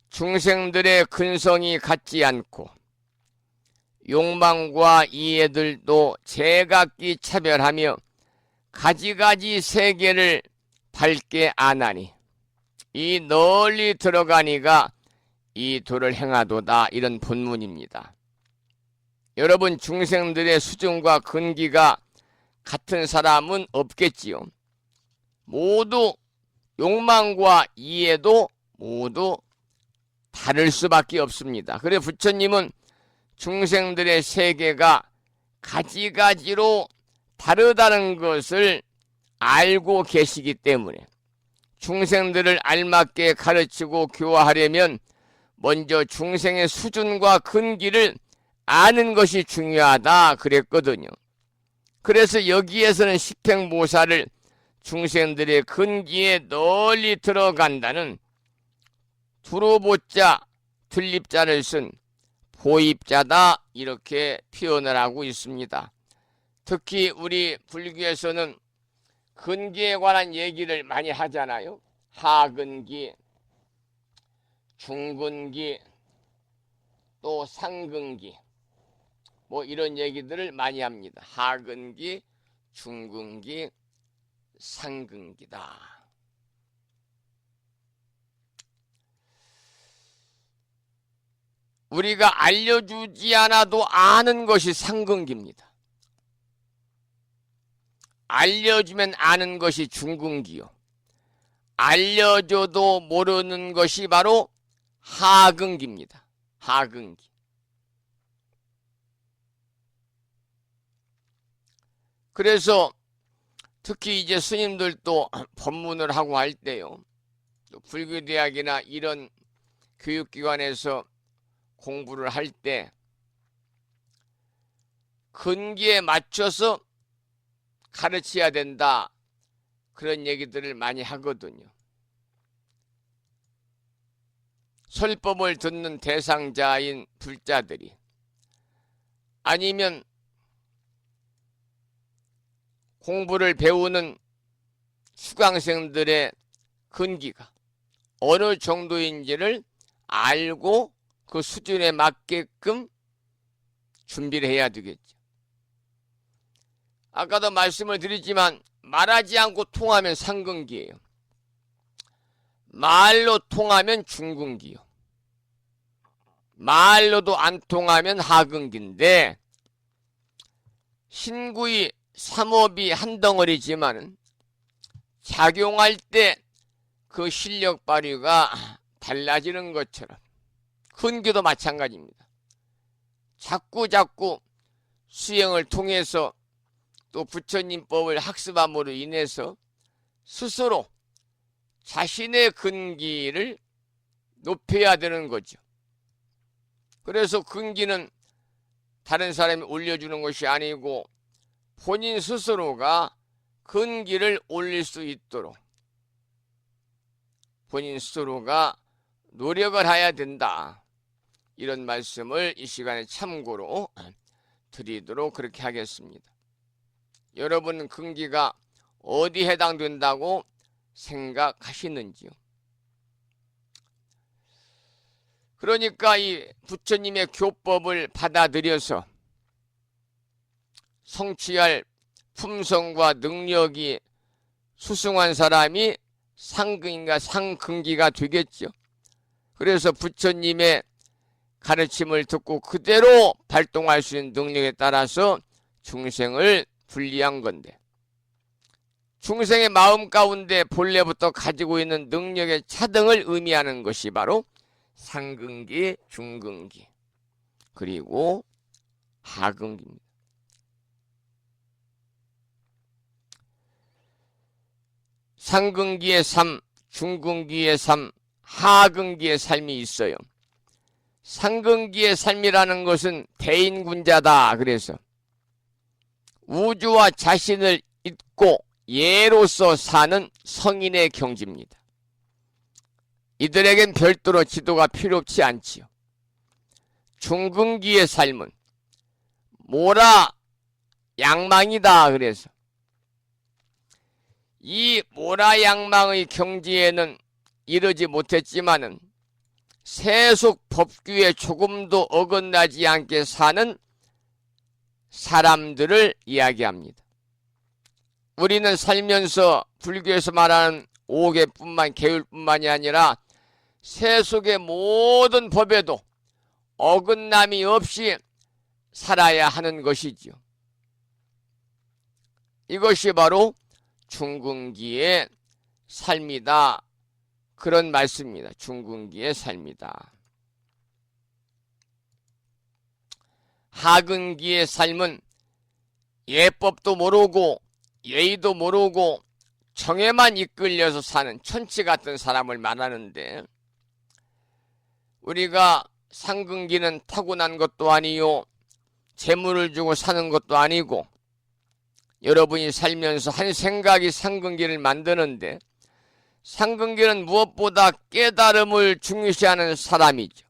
중생들의 근성이 같지 않고 욕망과 이해들도 제각기 차별하며 가지가지 세계를 밝게 아나니 이 널리 들어가니가 이 도를 행하도다. 이런 본문입니다. 여러분, 중생들의 수준과 근기가 같은 사람은 없겠지요. 모두 욕망과 이해도 모두 다를 수밖에 없습니다. 그래 부처님은 중생들의 세계가 가지가지로 다르다는 것을 알고 계시기 때문에 중생들을 알맞게 가르치고 교화하려면 먼저 중생의 수준과 근기를 아는 것이 중요하다 그랬거든요. 그래서 여기에서는 십행보살을 중생들의 근기에 널리 들어간다는 두루보자 들립자를 쓴 보입자다 이렇게 표현을 하고 있습니다. 특히 우리 불교에서는 근기에 관한 얘기를 많이 하잖아요. 하근기, 중근기, 또 상근기, 뭐 이런 얘기들을 많이 합니다. 하근기, 중근기, 상근기다. 우리가 알려주지 않아도 아는 것이 상근기입니다. 알려주면 아는 것이 중근기요. 알려줘도 모르는 것이 바로 하근기입니다. 하근기. 그래서 특히 이제 스님들도 법문을 하고 할 때요, 불교대학이나 이런 교육기관에서 공부를 할 때 근기에 맞춰서 가르쳐야 된다, 그런 얘기들을 많이 하거든요. 설법을 듣는 대상자인 불자들이, 아니면 공부를 배우는 수강생들의 근기가 어느 정도인지를 알고 그 수준에 맞게끔 준비를 해야 되겠죠. 아까도 말씀을 드리지만 말하지 않고 통하면 상근기예요. 말로 통하면 중근기요. 말로도 안 통하면 하근기인데, 신구이 삼업이 한 덩어리지만 작용할 때 그 실력 발휘가 달라지는 것처럼 근기도 마찬가지입니다. 자꾸 수행을 통해서 또 부처님법을 학습함으로 인해서 스스로 자신의 근기를 높여야 되는 거죠. 그래서 근기는 다른 사람이 올려주는 것이 아니고 본인 스스로가 근기를 올릴 수 있도록 본인 스스로가 노력을 해야 된다, 이런 말씀을 이 시간에 참고로 드리도록 그렇게 하겠습니다. 여러분 근기가 어디 해당된다고 생각하시는지요? 그러니까 이 부처님의 교법을 받아들여서 성취할 품성과 능력이 수승한 사람이 상근기가 되겠죠. 그래서 부처님의 가르침을 듣고 그대로 발동할 수 있는 능력에 따라서 중생을 분리한 건데, 중생의 마음 가운데 본래부터 가지고 있는 능력의 차등을 의미하는 것이 바로 상근기, 중근기, 그리고 하근기입니다. 상근기의 삶, 중근기의 삶, 하근기의 삶이 있어요. 상근기의 삶이라는 것은 대인군자다. 그래서 우주와 자신을 잊고 예로서 사는 성인의 경지입니다. 이들에겐 별도로 지도가 필요 없지 않지요. 중근기의 삶은 모라 양망이다. 그래서 이 모라 양망의 경지에는 이르지 못했지만은 세속 법규에 조금도 어긋나지 않게 사는 사람들을 이야기합니다. 우리는 살면서 불교에서 말하는 5계뿐만 계율뿐만이 아니라 세속의 모든 법에도 어긋남이 없이 살아야 하는 것이지요. 이것이 바로 중근기의 삶이다, 그런 말씀입니다. 중근기의 삶이다. 하근기의 삶은 예법도 모르고 예의도 모르고 정에만 이끌려서 사는 천치 같은 사람을 말하는데, 우리가 상근기는 타고난 것도 아니요, 재물을 주고 사는 것도 아니고, 여러분이 살면서 한 생각이 상근기를 만드는데, 상근기는 무엇보다 깨달음을 중요시하는 사람이죠.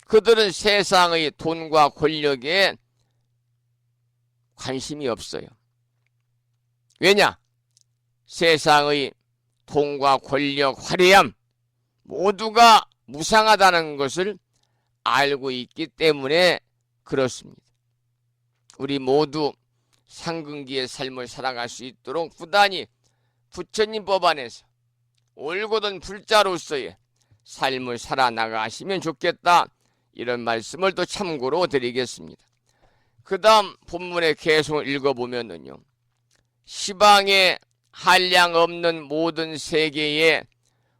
그들은 세상의 돈과 권력에 관심이 없어요. 왜냐? 세상의 돈과 권력, 화려함 모두가 무상하다는 것을 알고 있기 때문에 그렇습니다. 우리 모두 상근기의 삶을 살아갈 수 있도록 부단히 부처님 법 안에서 올곧은 불자로서의 삶을 살아나가시면 좋겠다, 이런 말씀을 또 참고로 드리겠습니다. 그 다음 본문의 계속 읽어보면은요, 시방에 한량 없는 모든 세계에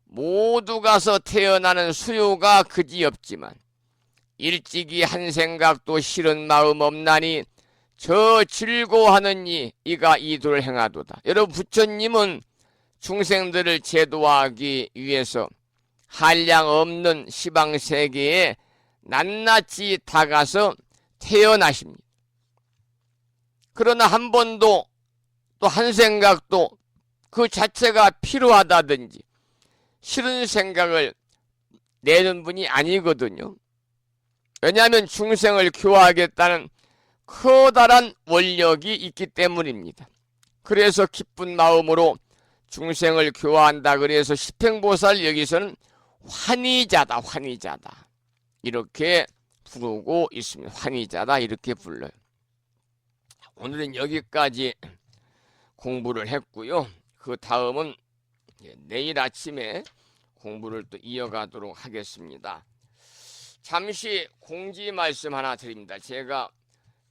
모두 가서 태어나는 수요가 그지없지만 일찍이 한 생각도 싫은 마음 없나니 저 즐거워하는 이가 이도를 행하도다. 여러분, 부처님은 중생들을 제도하기 위해서 한량 없는 시방세계에 낱낱이 다가서 태어나십니다. 그러나 한 번도 또 한 생각도 그 자체가 필요하다든지 싫은 생각을 내는 분이 아니거든요. 왜냐하면 중생을 교화하겠다는 커다란 원력이 있기 때문입니다. 그래서 기쁜 마음으로 중생을 교화한다. 그래서 십행보살 여기서는 환희자다, 환희자다 이렇게 부르고 있습니다. 환희자다 이렇게 불러요. 오늘은 여기까지 공부를 했고요. 그 다음은 내일 아침에 공부를 또 이어가도록 하겠습니다. 잠시 공지 말씀 하나 드립니다. 제가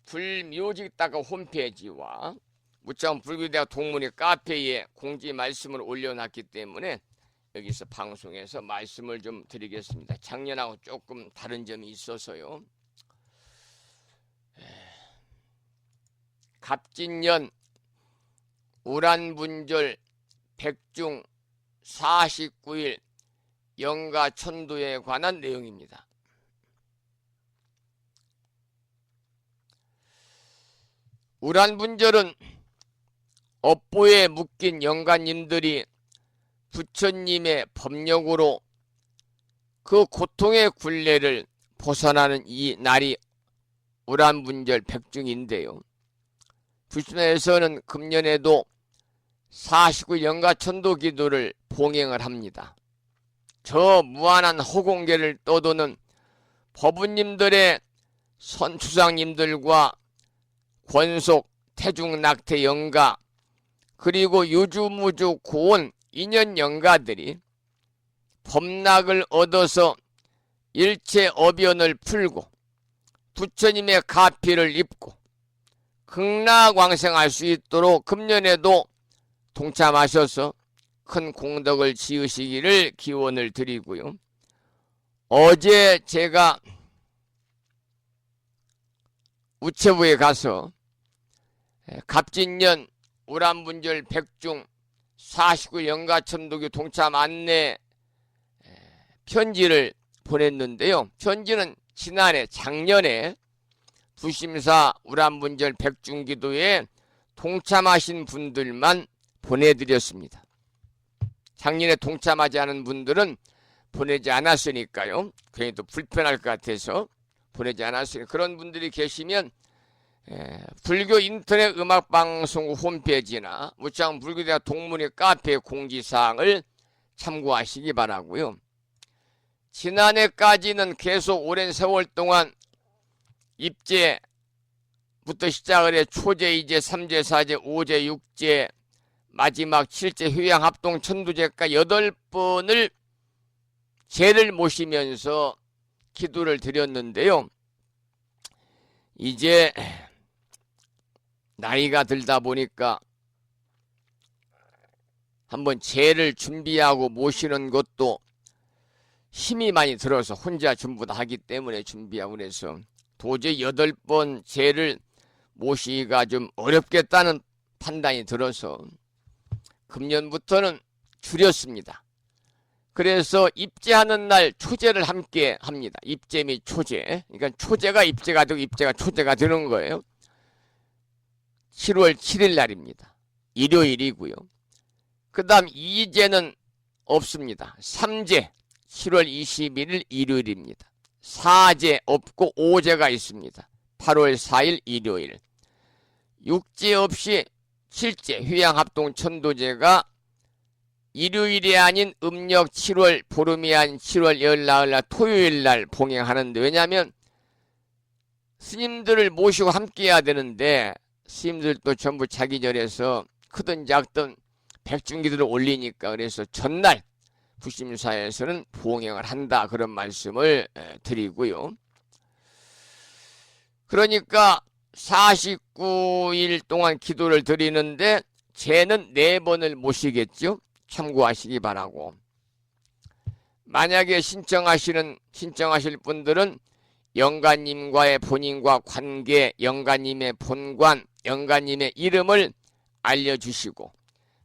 불묘직다가 홈페이지와 무창 불교대학 동문회 카페에 공지 말씀을 올려놨기 때문에 여기서 방송에서 말씀을 좀 드리겠습니다. 작년하고 조금 다른 점이 있어서요. 갑진년 우란분절 백중 49일 영가천도에 관한 내용입니다. 우란분절은 업보에 묶인 영가님들이 부처님의 법력으로 그 고통의 굴레를 벗어나는 이 날이 우란분절 백중인데요. 부심에서는 금년에도 49 영가천도 기도를 봉행을 합니다. 저 무한한 허공계를 떠도는 법부님들의 선추상님들과 권속, 태중, 낙태 영가 그리고 유주무주 고온 인연 영가들이 법락을 얻어서 일체 어변을 풀고 부처님의 가피를 입고 극락왕생할 수 있도록 금년에도 동참하셔서 큰 공덕을 지으시기를 기원을 드리고요. 어제 제가 우체부에 가서 갑진년 우란분절 백중 49 영가천도교 동참 안내 편지를 보냈는데요. 편지는 작년에 부심사 우란분절 백중기도에 동참하신 분들만 보내드렸습니다. 작년에 동참하지 않은 분들은 보내지 않았으니까요. 괜히 또 불편할 것 같아서 보내지 않았으니 그런 분들이 계시면 불교 인터넷 음악방송 홈페이지나 무창 불교대학 동문회 카페 공지사항을 참고하시기 바라고요. 지난해까지는 계속 오랜 세월 동안 입제부터 시작을 해 초제, 이제, 3제, 4제, 5제, 6제, 마지막 7제 휴양합동 천두제가 8번을 제를 모시면서 기도를 드렸는데요. 이제 나이가 들다 보니까 한번 제를 준비하고 모시는 것도 힘이 많이 들어서 혼자 전부 다 하기 때문에 준비하고 그래서 도저히 8번 제를 모시기가 좀 어렵겠다는 판단이 들어서 금년부터는 줄였습니다. 그래서 입제하는 날 초제를 함께 합니다. 입제 및 초제. 그러니까 초제가 입제가 되고 입제가 초제가 되는 거예요. 7월 7일 날입니다. 일요일이고요. 그 다음 2제는 없습니다. 3제 7월 21일 일요일입니다. 4제 없고 5제가 있습니다. 8월 4일 일요일. 6제 없이 7제 휴양합동 천도제가 일요일이 아닌 음력 7월 보름이 아닌 7월 열나흘날 토요일날 봉행하는데, 왜냐하면 스님들을 모시고 함께 해야 되는데 스님들도 전부 자기 절에서 크든 작든 백중기도를 올리니까 그래서 전날 부심사에서는 봉행을 한다, 그런 말씀을 드리고요. 그러니까 49일 동안 기도를 드리는데 제는 4번을 모시겠죠. 참고하시기 바라고. 만약에 신청하실 분들은 영가님과의 본인과 관계, 영가님의 본관, 영가님의 이름을 알려주시고,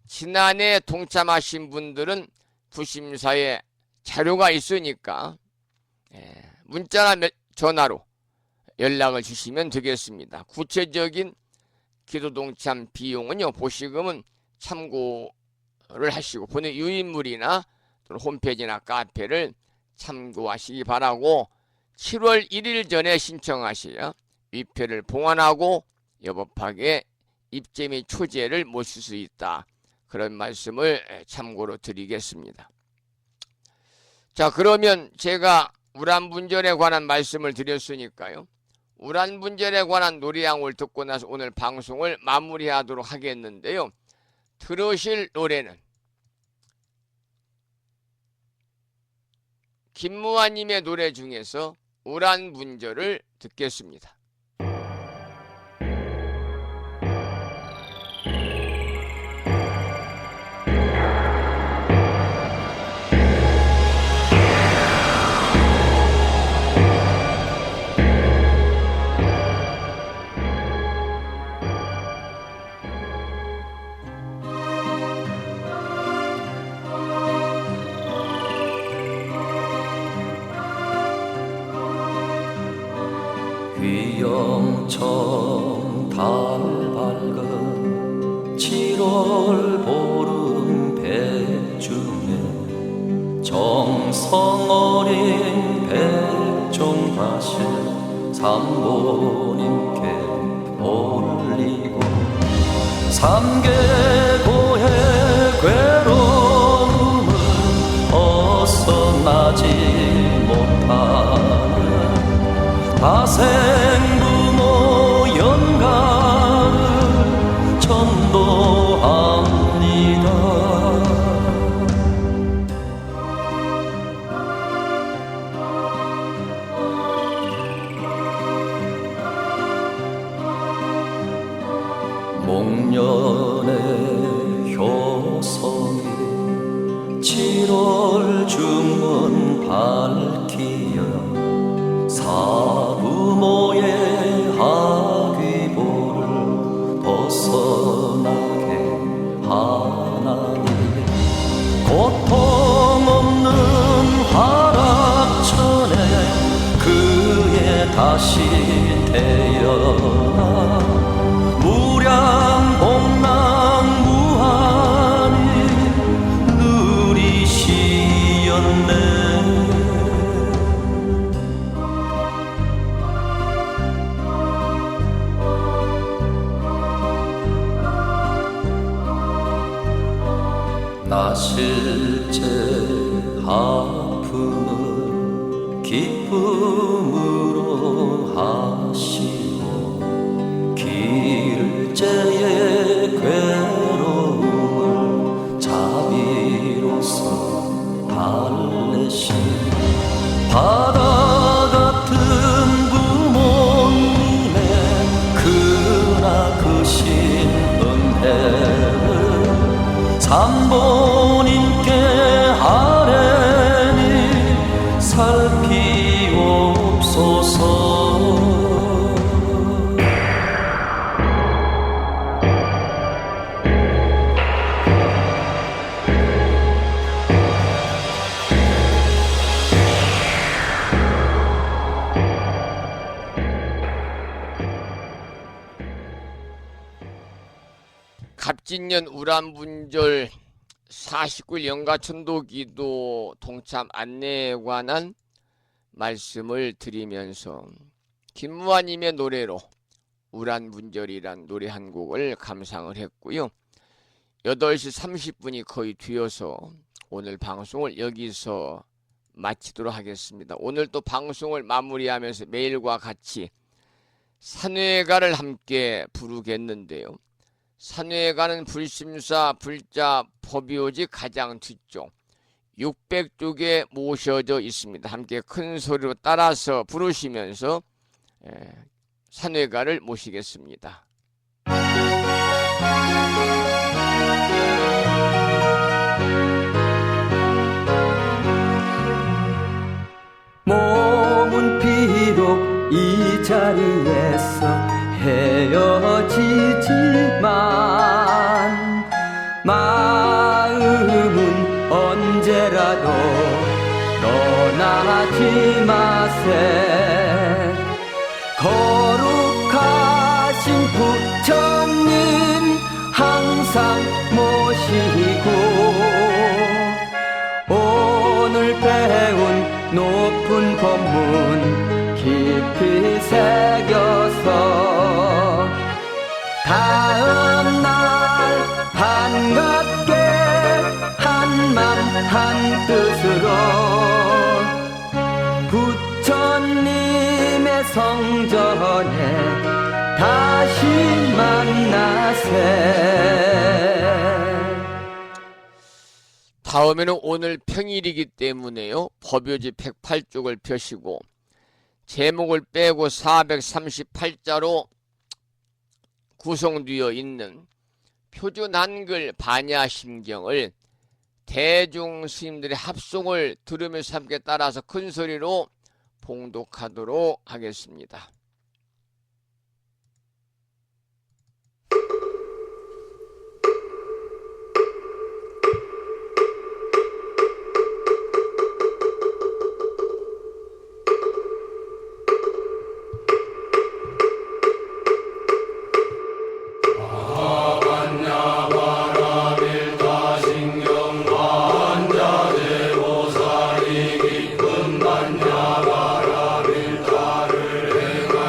지난해 동참하신 분들은 부심사에 자료가 있으니까 문자나 전화로 연락을 주시면 되겠습니다. 구체적인 기도 동참 비용은요, 보시금은 참고를 하시고 본인 유인물이나 또는 홈페이지나 카페를 참고하시기 바라고, 7월 1일 전에 신청하셔야 위패를 봉안하고 여법하게 입제 및 초제를 모실 수 있다. 그런 말씀을 참고로 드리겠습니다. 자, 그러면 제가 우란분절에 관한 말씀을 드렸으니까요. 우란분절에 관한 노래양을 듣고 나서 오늘 방송을 마무리하도록 하겠는데요. 들으실 노래는 김무아님의 노래 중에서 우란분절을 듣겠습니다. 휘영청 달 밝은 7월 보름 배중에 정성 어린 백종다시 삼보님께 올리고 삼계고의 괴로움을 어서나지 못하는 다생부모 연가를 전도합니다. 목련의 효성이 7월 중문 밝히여 사부모의 하귀보를 벗어나게 하나니 고통 없는 화락천에 그의 다시 태어나 무량복랑 무한히 누리시었네. 나 실제 아픔을 기쁨으로 하시고 길제의 괴로움을 자비로서 달래시 바다 같은 부모님의 크나크신 은혜를 삼보님께 아뢰니 살피옵소서. 갑진년 우란분절 49일 영가천도기도 동참 안내에 관한 말씀을 드리면서 김무아님의 노래로 우란분절이란 노래 한 곡을 감상을 했고요. 8시 30분이 거의 뒤어서 오늘 방송을 여기서 마치도록 하겠습니다. 오늘 또 방송을 마무리하면서 매일과 같이 산회가를 함께 부르겠는데요. 산회가는 불심사 불자 법요지 가장 뒤쪽 600쪽에 모셔져 있습니다. 함께 큰 소리로 따라서 부르시면서 산회가를 모시겠습니다. 몸은 비록 이 자리에서 헤어지지만 마음은 언제라도 떠나지 마세. 거룩하신 부처님 항상 모시고 오늘 배운 높은 법문 깊이 새겨서 다음날 반갑게 한맘 한뜻으로 부처님의 성전에 다시 만나세. 다음에는 오늘 평일이기 때문에요. 법요지 108쪽을 펴시고 제목을 빼고 438자로 구성되어 있는 표준 한글 반야심경을 대중 스님들의 합송을 들으면서 함께 따라서 큰 소리로 봉독하도록 하겠습니다. 반야바라밀타 신경 반자제보살이 깊은 반야바라밀타를 행하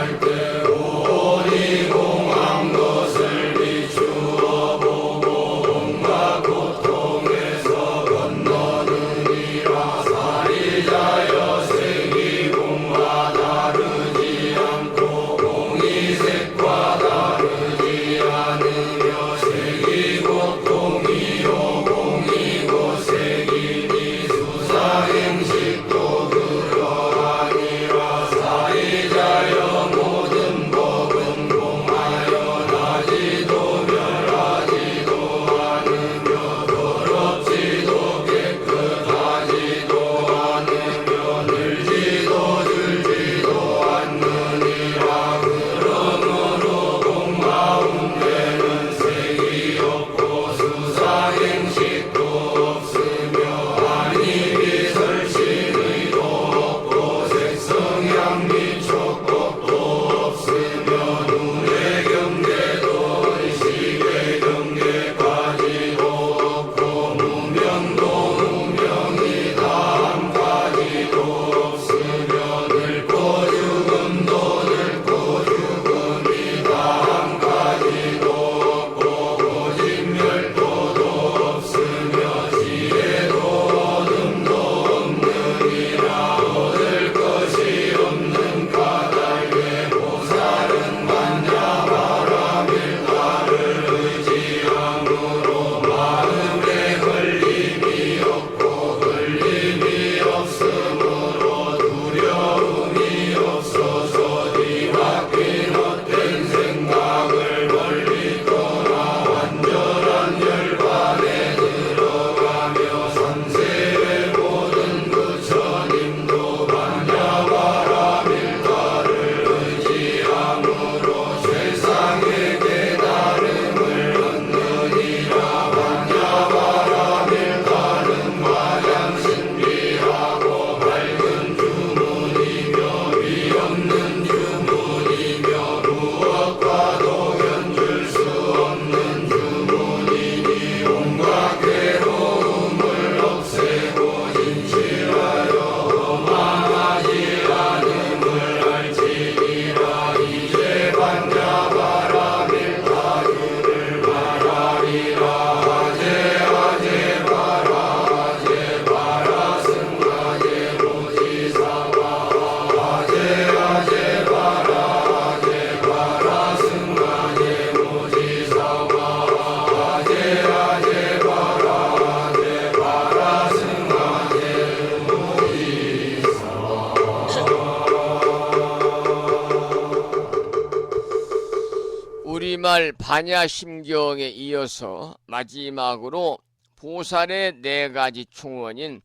우리말 반야심경에 이어서 마지막으로 보살의 4가지 충원인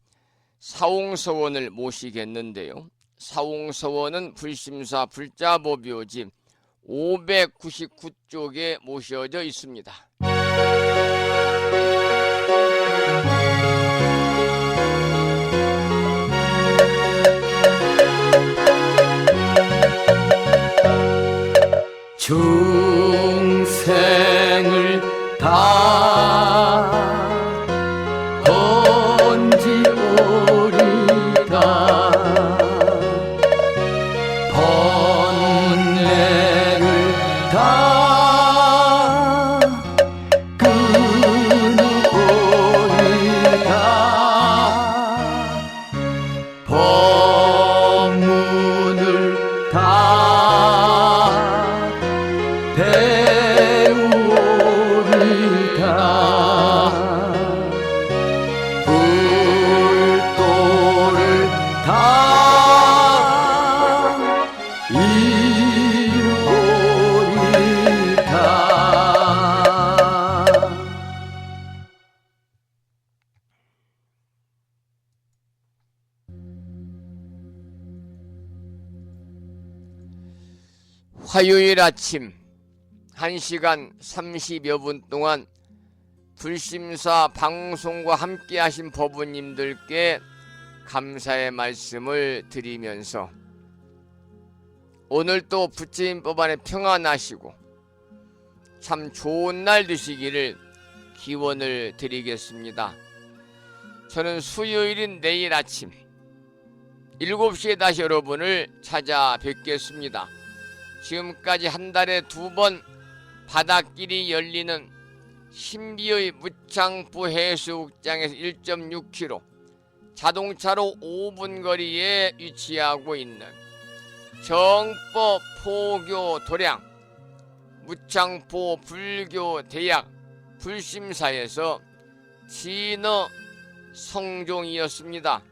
사홍서원을 모시겠는데요. 사홍서원은 불심사 불자보묘지 599쪽에 모셔져 있습니다. 중생을 다 건지오리다 번뇌를 다 끊어오리다 법문을 다 배우리다 불도를 다 이루리다. 화요일 아침 1시간 30여 분 동안 불심사 방송과 함께 하신 법우님들께 감사의 말씀을 드리면서 오늘 또 부처님 법안에 평안하시고 참 좋은 날 되시기를 기원을 드리겠습니다. 저는 수요일인 내일 아침 7시에 다시 여러분을 찾아뵙겠습니다. 지금까지 한 달에 2번 바닷길이 열리는 신비의 무창포 해수욕장에서 1.6km 자동차로 5분 거리에 위치하고 있는 정법 포교 도량 무창포 불교 대학 불심사에서 진어 성종이었습니다.